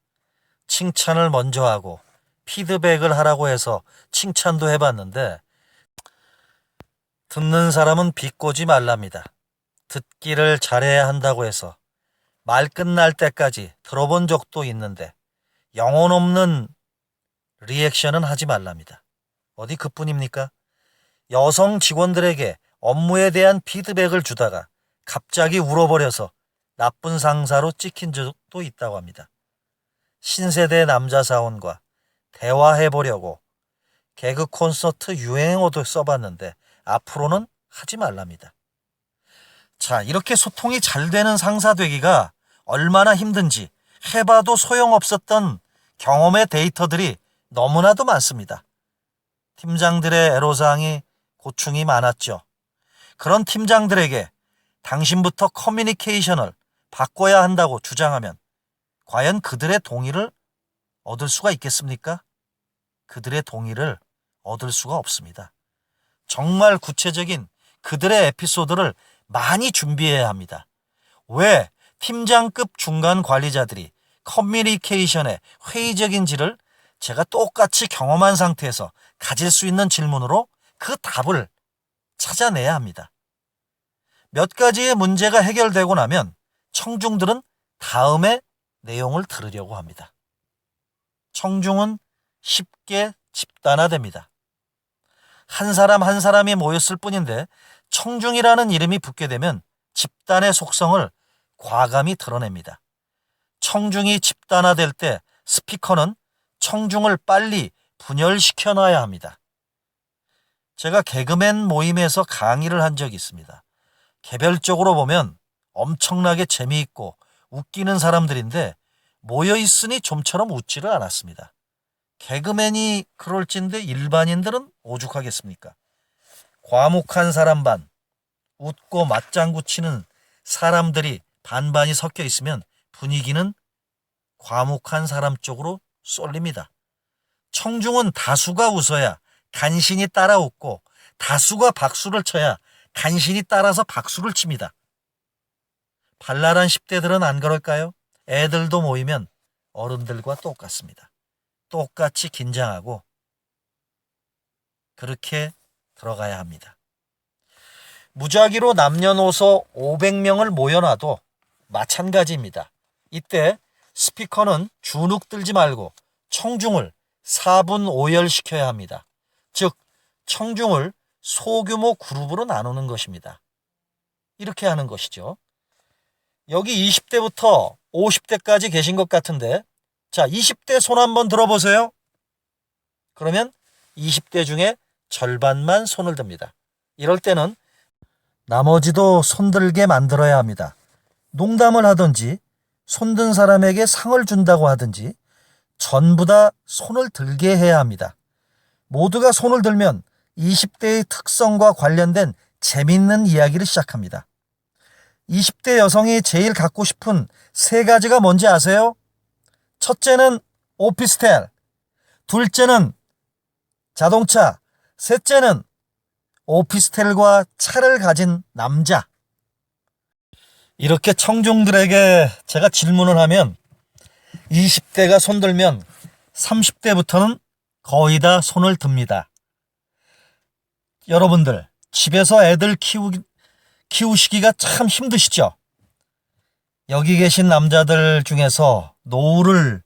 칭찬을 먼저 하고 피드백을 하라고 해서 칭찬도 해봤는데 듣는 사람은 비꼬지 말랍니다. 듣기를 잘해야 한다고 해서 말 끝날 때까지 들어본 적도 있는데 영혼 없는 리액션은 하지 말랍니다. 어디 그뿐입니까? 여성 직원들에게 업무에 대한 피드백을 주다가 갑자기 울어버려서 나쁜 상사로 찍힌 적도 있다고 합니다. 신세대 남자 사원과 대화해보려고 개그 콘서트 유행어도 써봤는데 앞으로는 하지 말랍니다. 자, 이렇게 소통이 잘 되는 상사 되기가 얼마나 힘든지 해봐도 소용없었던 경험의 데이터들이 너무나도 많습니다. 팀장들의 애로사항이 고충이 많았죠. 그런 팀장들에게 당신부터 커뮤니케이션을 바꿔야 한다고 주장하면 과연 그들의 동의를 얻을 수가 있겠습니까? 그들의 동의를 얻을 수가 없습니다. 정말 구체적인 그들의 에피소드를 많이 준비해야 합니다. 왜 팀장급 중간 관리자들이 커뮤니케이션의 회의적인지를 제가 똑같이 경험한 상태에서 가질 수 있는 질문으로 그 답을 찾아내야 합니다. 몇 가지의 문제가 해결되고 나면 청중들은 다음에 내용을 들으려고 합니다. 청중은 쉽게 집단화됩니다. 한 사람 한 사람이 모였을 뿐인데 청중이라는 이름이 붙게 되면 집단의 속성을 과감히 드러냅니다. 청중이 집단화될 때 스피커는 청중을 빨리 분열시켜 놔야 합니다. 제가 개그맨 모임에서 강의를 한 적이 있습니다. 개별적으로 보면 엄청나게 재미있고 웃기는 사람들인데 모여있으니 좀처럼 웃지를 않았습니다. 개그맨이 그럴진데 일반인들은 오죽하겠습니까? 과묵한 사람 반, 웃고 맞장구 치는 사람들이 반반이 섞여 있으면 분위기는 과묵한 사람 쪽으로 쏠립니다. 청중은 다수가 웃어야 간신히 따라 웃고 다수가 박수를 쳐야 간신히 따라서 박수를 칩니다. 발랄한 10대들은 안 그럴까요? 애들도 모이면 어른들과 똑같습니다. 똑같이 긴장하고 그렇게 들어가야 합니다. 무작위로 남녀노소 500명을 모여놔도 마찬가지입니다. 이때 스피커는 주눅 들지 말고 청중을 4분 5열 시켜야 합니다. 즉 청중을 소규모 그룹으로 나누는 것입니다. 이렇게 하는 것이죠. 여기 20대부터 50대까지 계신 것 같은데, 자, 20대 손 한번 들어보세요. 그러면 20대 중에 절반만 손을 듭니다. 이럴 때는 나머지도 손들게 만들어야 합니다. 농담을 하든지 손든 사람에게 상을 준다고 하든지 전부 다 손을 들게 해야 합니다. 모두가 손을 들면 20대의 특성과 관련된 재밌는 이야기를 시작합니다. 20대 여성이 제일 갖고 싶은 3가지가 뭔지 아세요? 첫째는 오피스텔, 둘째는 자동차, 셋째는 오피스텔과 차를 가진 남자. 이렇게 청중들에게 제가 질문을 하면 20대가 손들면 30대부터는 거의 다 손을 듭니다. 여러분들 집에서 애들 키우시기가 참 힘드시죠? 여기 계신 남자들 중에서 노후를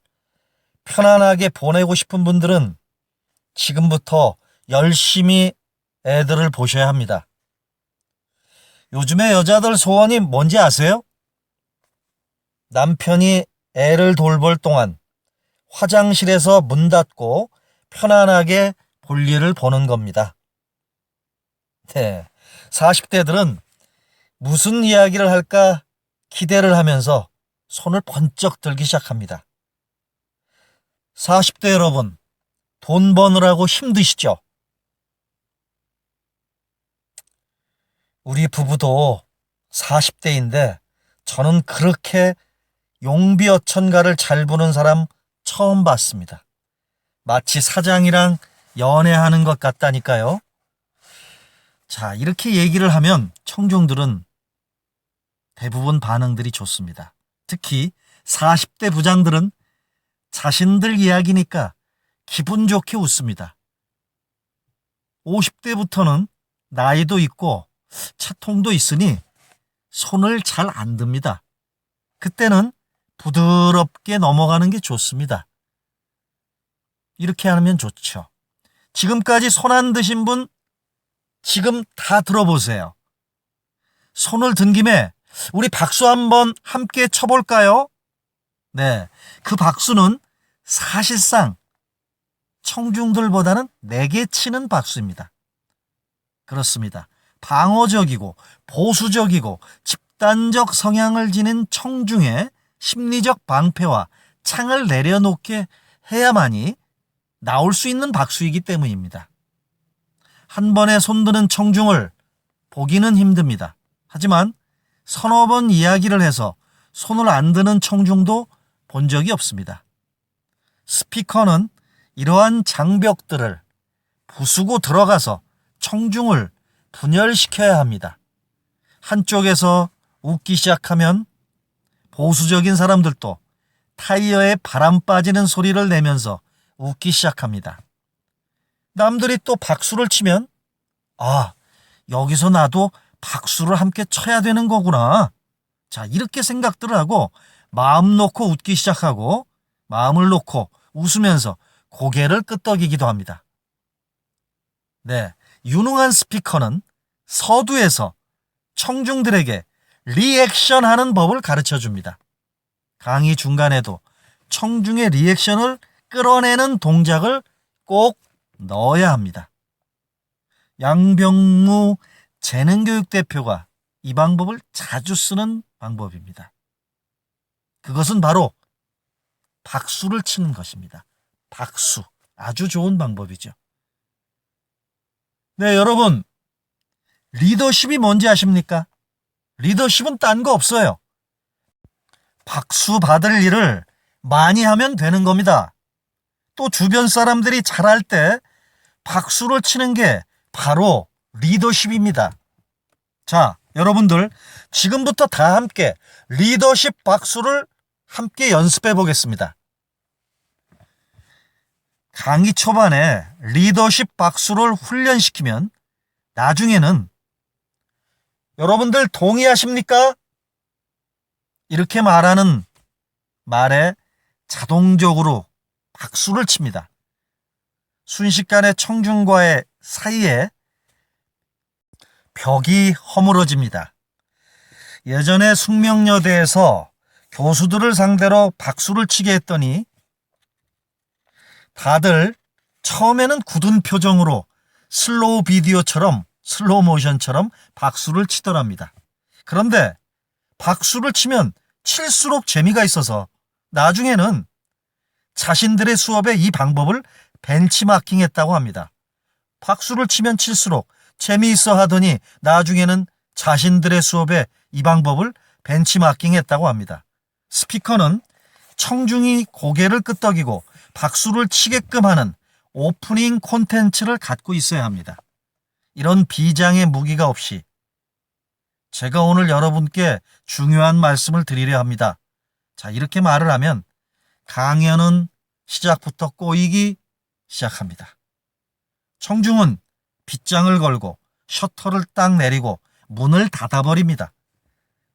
편안하게 보내고 싶은 분들은 지금부터 열심히 애들을 보셔야 합니다. 요즘에 여자들 소원이 뭔지 아세요? 남편이 애를 돌볼 동안 화장실에서 문 닫고 편안하게 볼일을 보는 겁니다. 네, 40대들은 무슨 이야기를 할까 기대를 하면서 손을 번쩍 들기 시작합니다. 40대 여러분, 돈 버느라고 힘드시죠? 우리 부부도 40대인데 저는 그렇게 용비어천가를 잘 부는 사람 처음 봤습니다. 마치 사장이랑 연애하는 것 같다니까요. 자, 이렇게 얘기를 하면 청중들은 대부분 반응들이 좋습니다. 특히 40대 부장들은 자신들 이야기니까 기분 좋게 웃습니다. 50대부터는 나이도 있고 차통도 있으니 손을 잘 안 듭니다. 그때는 부드럽게 넘어가는 게 좋습니다. 이렇게 하면 좋죠. 지금까지 손 안 드신 분 지금 다 들어보세요. 손을 든 김에 우리 박수 한번 함께 쳐볼까요? 네, 그 박수는 사실상 청중들보다는 내게 치는 박수입니다. 그렇습니다. 방어적이고 보수적이고 집단적 성향을 지닌 청중의 심리적 방패와 창을 내려놓게 해야만이 나올 수 있는 박수이기 때문입니다. 한 번에 손드는 청중을 보기는 힘듭니다. 하지만 서너 번 이야기를 해서 손을 안 드는 청중도 본 적이 없습니다. 스피커는 이러한 장벽들을 부수고 들어가서 청중을 분열시켜야 합니다. 한쪽에서 웃기 시작하면 보수적인 사람들도 타이어에 바람 빠지는 소리를 내면서 웃기 시작합니다. 남들이 또 박수를 치면 아, 여기서 나도 박수를 함께 쳐야 되는 거구나. 자, 이렇게 생각들을 하고 마음 놓고 웃기 시작하고 마음을 놓고 웃으면서 고개를 끄덕이기도 합니다. 네, 유능한 스피커는 서두에서 청중들에게 리액션하는 법을 가르쳐 줍니다. 강의 중간에도 청중의 리액션을 끌어내는 동작을 꼭 넣어야 합니다. 양병무 재능교육대표가 이 방법을 자주 쓰는 방법입니다. 그것은 바로 박수를 치는 것입니다. 박수. 아주 좋은 방법이죠. 네, 여러분, 리더십이 뭔지 아십니까? 리더십은 딴 거 없어요. 박수 받을 일을 많이 하면 되는 겁니다. 또 주변 사람들이 잘할 때 박수를 치는 게 바로 리더십입니다. 자, 여러분들 지금부터 다 함께 리더십 박수를 함께 연습해 보겠습니다. 강의 초반에 리더십 박수를 훈련시키면 나중에는 여러분들 동의하십니까? 이렇게 말하는 말에 자동적으로 박수를 칩니다. 순식간에 청중과의 사이에 벽이 허물어집니다. 예전에 숙명여대에서 교수들을 상대로 박수를 치게 했더니 다들 처음에는 굳은 표정으로 슬로우 비디오처럼 슬로우 모션처럼 박수를 치더랍니다. 그런데 박수를 치면 칠수록 재미가 있어서 나중에는 자신들의 수업에 이 방법을 벤치마킹했다고 합니다. 박수를 치면 칠수록 재미있어 하더니 나중에는 자신들의 수업에 이 방법을 벤치마킹했다고 합니다. 스피커는 청중이 고개를 끄덕이고 박수를 치게끔 하는 오프닝 콘텐츠를 갖고 있어야 합니다. 이런 비장의 무기가 없이 제가 오늘 여러분께 중요한 말씀을 드리려 합니다. 자, 이렇게 말을 하면 강연은 시작부터 꼬이기 시작합니다. 청중은 빗장을 걸고 셔터를 딱 내리고 문을 닫아버립니다.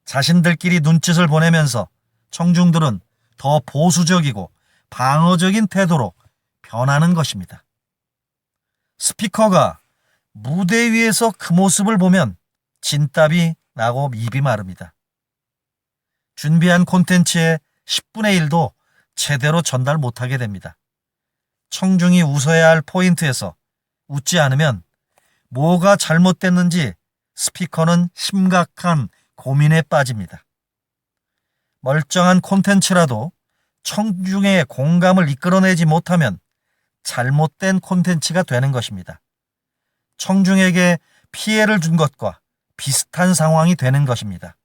자신들끼리 눈짓을 보내면서 청중들은 더 보수적이고 방어적인 태도로 변하는 것입니다. 스피커가 무대 위에서 그 모습을 보면 진땀이 나고 입이 마릅니다. 준비한 콘텐츠의 10분의 1도 제대로 전달 못하게 됩니다. 청중이 웃어야 할 포인트에서 웃지 않으면 뭐가 잘못됐는지 스피커는 심각한 고민에 빠집니다. 멀쩡한 콘텐츠라도 청중의 공감을 이끌어내지 못하면 잘못된 콘텐츠가 되는 것입니다. 청중에게 피해를 준 것과 비슷한 상황이 되는 것입니다.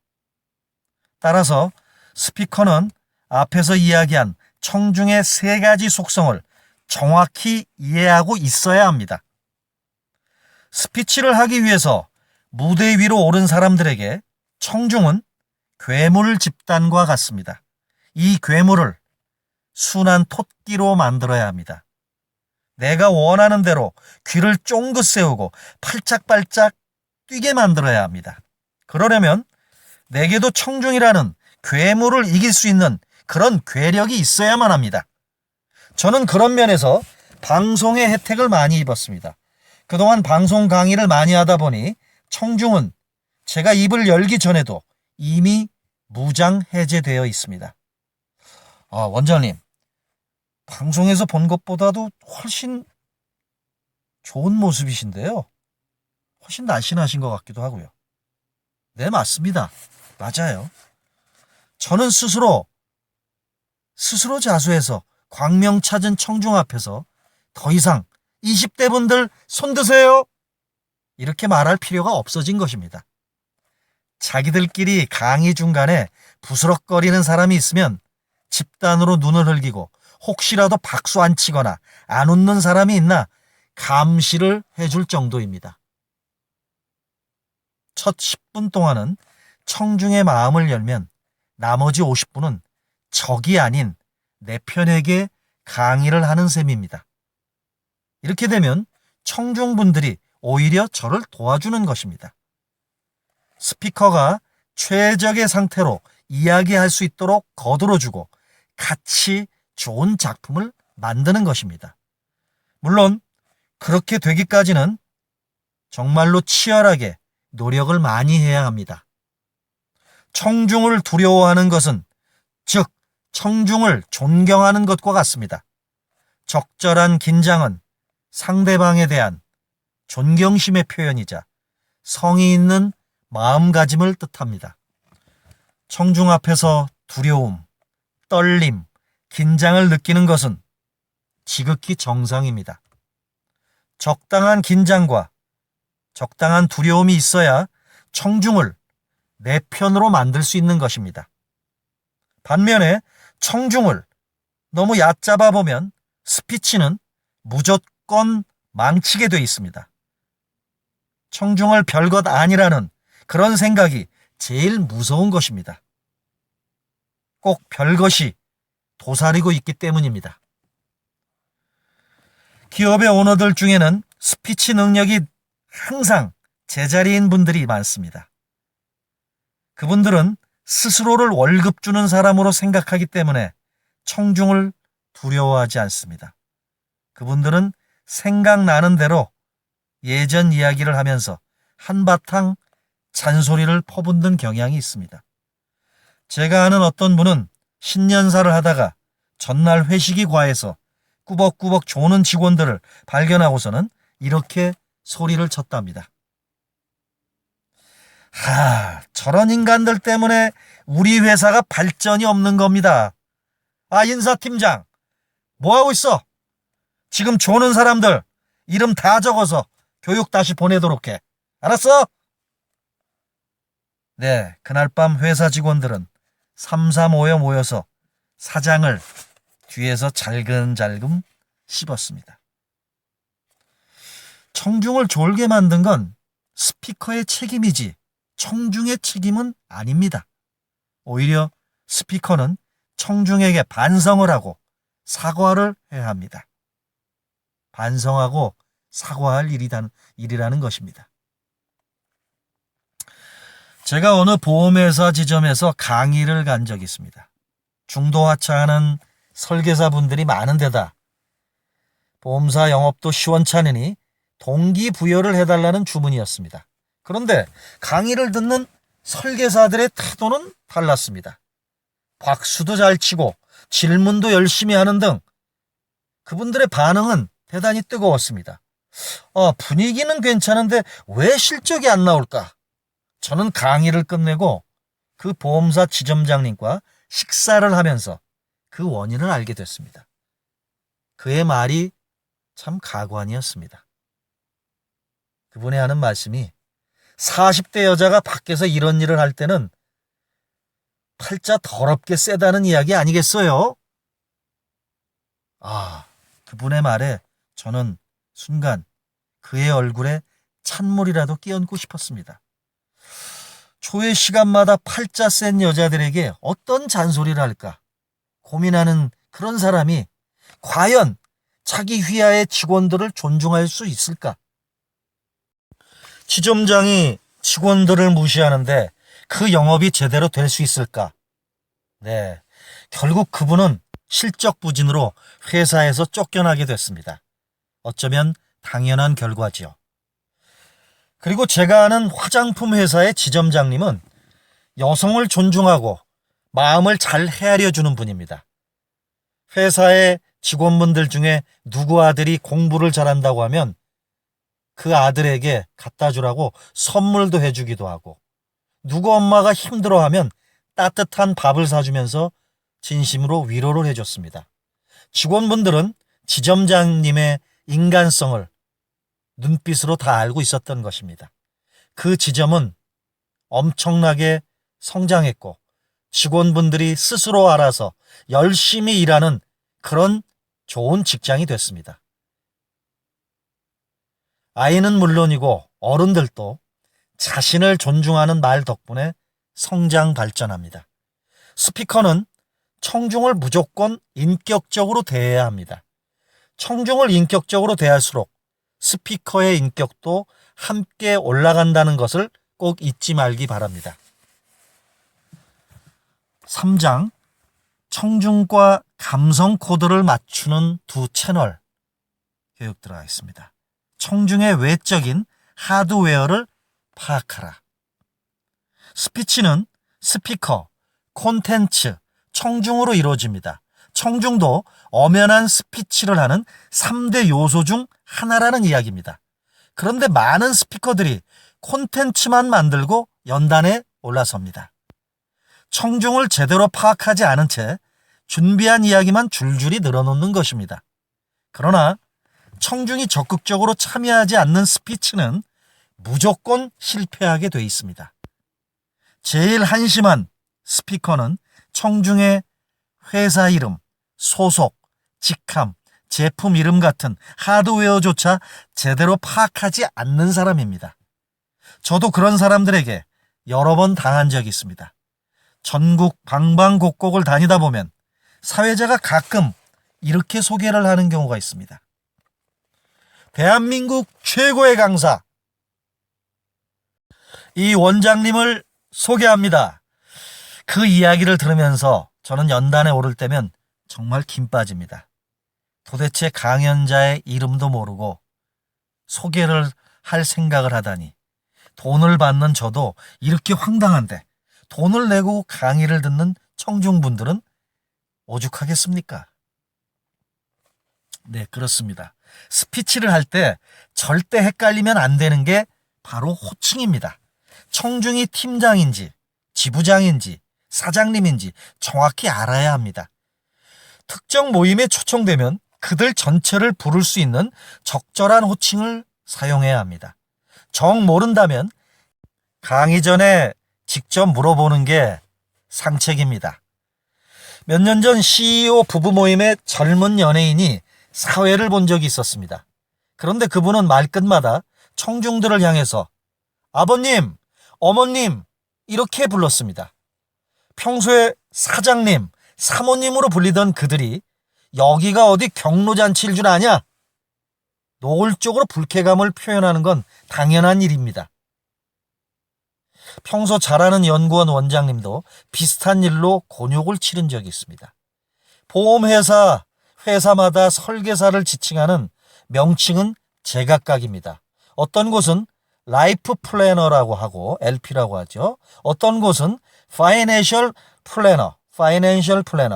따라서 스피커는 앞에서 이야기한 청중의 세 가지 속성을 정확히 이해하고 있어야 합니다. 스피치를 하기 위해서 무대 위로 오른 사람들에게 청중은 괴물 집단과 같습니다. 이 괴물을 순한 토끼로 만들어야 합니다. 내가 원하는 대로 귀를 쫑긋 세우고 팔짝팔짝 뛰게 만들어야 합니다. 그러려면 내게도 청중이라는 괴물을 이길 수 있는 그런 괴력이 있어야만 합니다. 저는 그런 면에서 방송의 혜택을 많이 입었습니다. 그동안 방송 강의를 많이 하다 보니 청중은 제가 입을 열기 전에도 이미 무장 해제되어 있습니다. 원장님, 방송에서 본 것보다도 훨씬 좋은 모습이신데요. 훨씬 날씬하신 것 같기도 하고요. 네, 맞습니다. 맞아요. 저는 스스로 자수해서 광명 찾은 청중 앞에서 더 이상 20대 분들 손 드세요, 이렇게 말할 필요가 없어진 것입니다. 자기들끼리 강의 중간에 부스럭거리는 사람이 있으면 집단으로 눈을 흘기고 혹시라도 박수 안 치거나 안 웃는 사람이 있나 감시를 해줄 정도입니다. 첫 10분 동안은 청중의 마음을 열면 나머지 50분은 적이 아닌 내 편에게 강의를 하는 셈입니다. 이렇게 되면 청중분들이 오히려 저를 도와주는 것입니다. 스피커가 최적의 상태로 이야기할 수 있도록 거들어주고 같이 좋은 작품을 만드는 것입니다. 물론 그렇게 되기까지는 정말로 치열하게 노력을 많이 해야 합니다. 청중을 두려워하는 것은, 즉 청중을 존경하는 것과 같습니다. 적절한 긴장은 상대방에 대한 존경심의 표현이자 성의 있는 마음가짐을 뜻합니다. 청중 앞에서 두려움, 떨림, 긴장을 느끼는 것은 지극히 정상입니다. 적당한 긴장과 적당한 두려움이 있어야 청중을 내 편으로 만들 수 있는 것입니다. 반면에 청중을 너무 얕잡아 보면 스피치는 무조건 망치게 돼 있습니다. 청중을 별것 아니라는 그런 생각이 제일 무서운 것입니다. 꼭 별것이 도사리고 있기 때문입니다. 기업의 오너들 중에는 스피치 능력이 항상 제자리인 분들이 많습니다. 그분들은 스스로를 월급 주는 사람으로 생각하기 때문에 청중을 두려워하지 않습니다. 그분들은 생각나는 대로 예전 이야기를 하면서 한바탕 잔소리를 퍼붓는 경향이 있습니다. 제가 아는 어떤 분은 신년사를 하다가 전날 회식이 과해서 꾸벅꾸벅 조는 직원들을 발견하고서는 이렇게 소리를 쳤답니다. 저런 인간들 때문에 우리 회사가 발전이 없는 겁니다. 인사팀장, 뭐하고 있어? 지금 조는 사람들 이름 다 적어서 교육 다시 보내도록 해. 알았어? 네, 그날 밤 회사 직원들은 삼삼오여 모여서 사장을 뒤에서 잘근잘근 씹었습니다. 청중을 졸게 만든 건 스피커의 책임이지 청중의 책임은 아닙니다. 오히려 스피커는 청중에게 반성을 하고 사과를 해야 합니다. 반성하고 사과할 일이라는 것입니다. 제가 어느 보험회사 지점에서 강의를 간 적이 있습니다. 중도하차하는 설계사분들이 많은 데다 보험사 영업도 시원찮으니 동기부여를 해달라는 주문이었습니다. 그런데 강의를 듣는 설계사들의 태도는 달랐습니다. 박수도 잘 치고 질문도 열심히 하는 등 그분들의 반응은 대단히 뜨거웠습니다. 분위기는 괜찮은데 왜 실적이 안 나올까? 저는 강의를 끝내고 그 보험사 지점장님과 식사를 하면서 그 원인을 알게 됐습니다. 그의 말이 참 가관이었습니다. 그분이 하는 말씀이 40대 여자가 밖에서 이런 일을 할 때는 팔자 더럽게 세다는 이야기 아니겠어요? 그분의 말에 저는 순간 그의 얼굴에 찬물이라도 끼얹고 싶었습니다. 초의 시간마다 팔자 센 여자들에게 어떤 잔소리를 할까 고민하는 그런 사람이 과연 자기 휘하의 직원들을 존중할 수 있을까? 지점장이 직원들을 무시하는데 그 영업이 제대로 될 수 있을까? 네, 결국 그분은 실적 부진으로 회사에서 쫓겨나게 됐습니다. 어쩌면 당연한 결과지요. 그리고 제가 아는 화장품 회사의 지점장님은 여성을 존중하고 마음을 잘 헤아려 주는 분입니다. 회사의 직원분들 중에 누구 아들이 공부를 잘한다고 하면 그 아들에게 갖다 주라고 선물도 해주기도 하고, 누구 엄마가 힘들어하면 따뜻한 밥을 사주면서 진심으로 위로를 해줬습니다. 직원분들은 지점장님의 인간성을 눈빛으로 다 알고 있었던 것입니다. 그 지점은 엄청나게 성장했고 직원분들이 스스로 알아서 열심히 일하는 그런 좋은 직장이 됐습니다. 아이는 물론이고 어른들도 자신을 존중하는 말 덕분에 성장 발전합니다. 스피커는 청중을 무조건 인격적으로 대해야 합니다. 청중을 인격적으로 대할수록 스피커의 인격도 함께 올라간다는 것을 꼭 잊지 말기 바랍니다. 3장, 청중과 감성 코드를 맞추는 두 채널 교육 들어가 있습니다. 청중의 외적인 하드웨어를 파악하라. 스피치는 스피커, 콘텐츠, 청중으로 이루어집니다. 청중도 엄연한 스피치를 하는 3대 요소 중 하나라는 이야기입니다. 그런데 많은 스피커들이 콘텐츠만 만들고 연단에 올라섭니다. 청중을 제대로 파악하지 않은 채 준비한 이야기만 줄줄이 늘어놓는 것입니다. 그러나 청중이 적극적으로 참여하지 않는 스피치는 무조건 실패하게 돼 있습니다. 제일 한심한 스피커는 청중의 회사 이름, 소속, 직함, 제품 이름 같은 하드웨어조차 제대로 파악하지 않는 사람입니다. 저도 그런 사람들에게 여러 번 당한 적이 있습니다. 전국 방방곡곡을 다니다 보면 사회자가 가끔 이렇게 소개를 하는 경우가 있습니다. 대한민국 최고의 강사, 이 원장님을 소개합니다. 그 이야기를 들으면서 저는 연단에 오를 때면 정말 김 빠집니다. 도대체 강연자의 이름도 모르고 소개를 할 생각을 하다니, 돈을 받는 저도 이렇게 황당한데 돈을 내고 강의를 듣는 청중분들은 오죽하겠습니까? 네, 그렇습니다. 스피치를 할 때 절대 헷갈리면 안 되는 게 바로 호칭입니다. 청중이 팀장인지 지부장인지 사장님인지 정확히 알아야 합니다. 특정 모임에 초청되면 그들 전체를 부를 수 있는 적절한 호칭을 사용해야 합니다. 정 모른다면 강의 전에 직접 물어보는 게 상책입니다. 몇 년 전 CEO 부부 모임에 젊은 연예인이 사회를 본 적이 있었습니다. 그런데 그분은 말끝마다 청중들을 향해서 아버님, 어머님 이렇게 불렀습니다. 평소에 사장님, 사모님으로 불리던 그들이 여기가 어디 경로잔치일 줄 아냐? 노골적으로 불쾌감을 표현하는 건 당연한 일입니다. 평소 잘하는 연구원 원장님도 비슷한 일로 곤욕을 치른 적이 있습니다. 보험회사, 회사마다 설계사를 지칭하는 명칭은 제각각입니다. 어떤 곳은 라이프 플래너라고 하고 LP라고 하죠. 어떤 곳은 파이낸셜 플래너,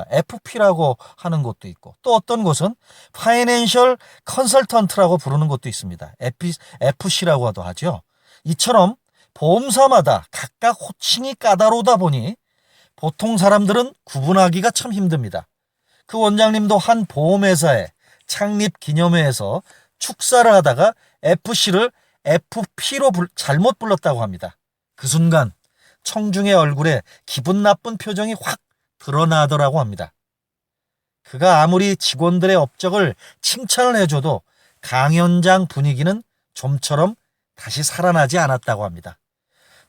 FP라고 하는 곳도 있고, 또 어떤 곳은 파이낸셜 컨설턴트라고 부르는 곳도 있습니다. FC라고도 하죠. 이처럼 보험사마다 각각 호칭이 까다로우다 보니 보통 사람들은 구분하기가 참 힘듭니다. 그 원장님도 한 보험회사의 창립 기념회에서 축사를 하다가 FC를 FP로 잘못 불렀다고 합니다. 그 순간 청중의 얼굴에 기분 나쁜 표정이 확 드러나더라고 합니다. 그가 아무리 직원들의 업적을 칭찬을 해줘도 강연장 분위기는 좀처럼 다시 살아나지 않았다고 합니다.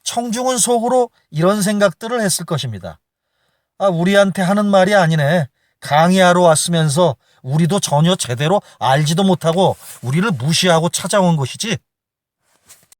청중은 속으로 이런 생각들을 했을 것입니다. 우리한테 하는 말이 아니네. 강의하러 왔으면서 우리도 전혀 제대로 알지도 못하고 우리를 무시하고 찾아온 것이지.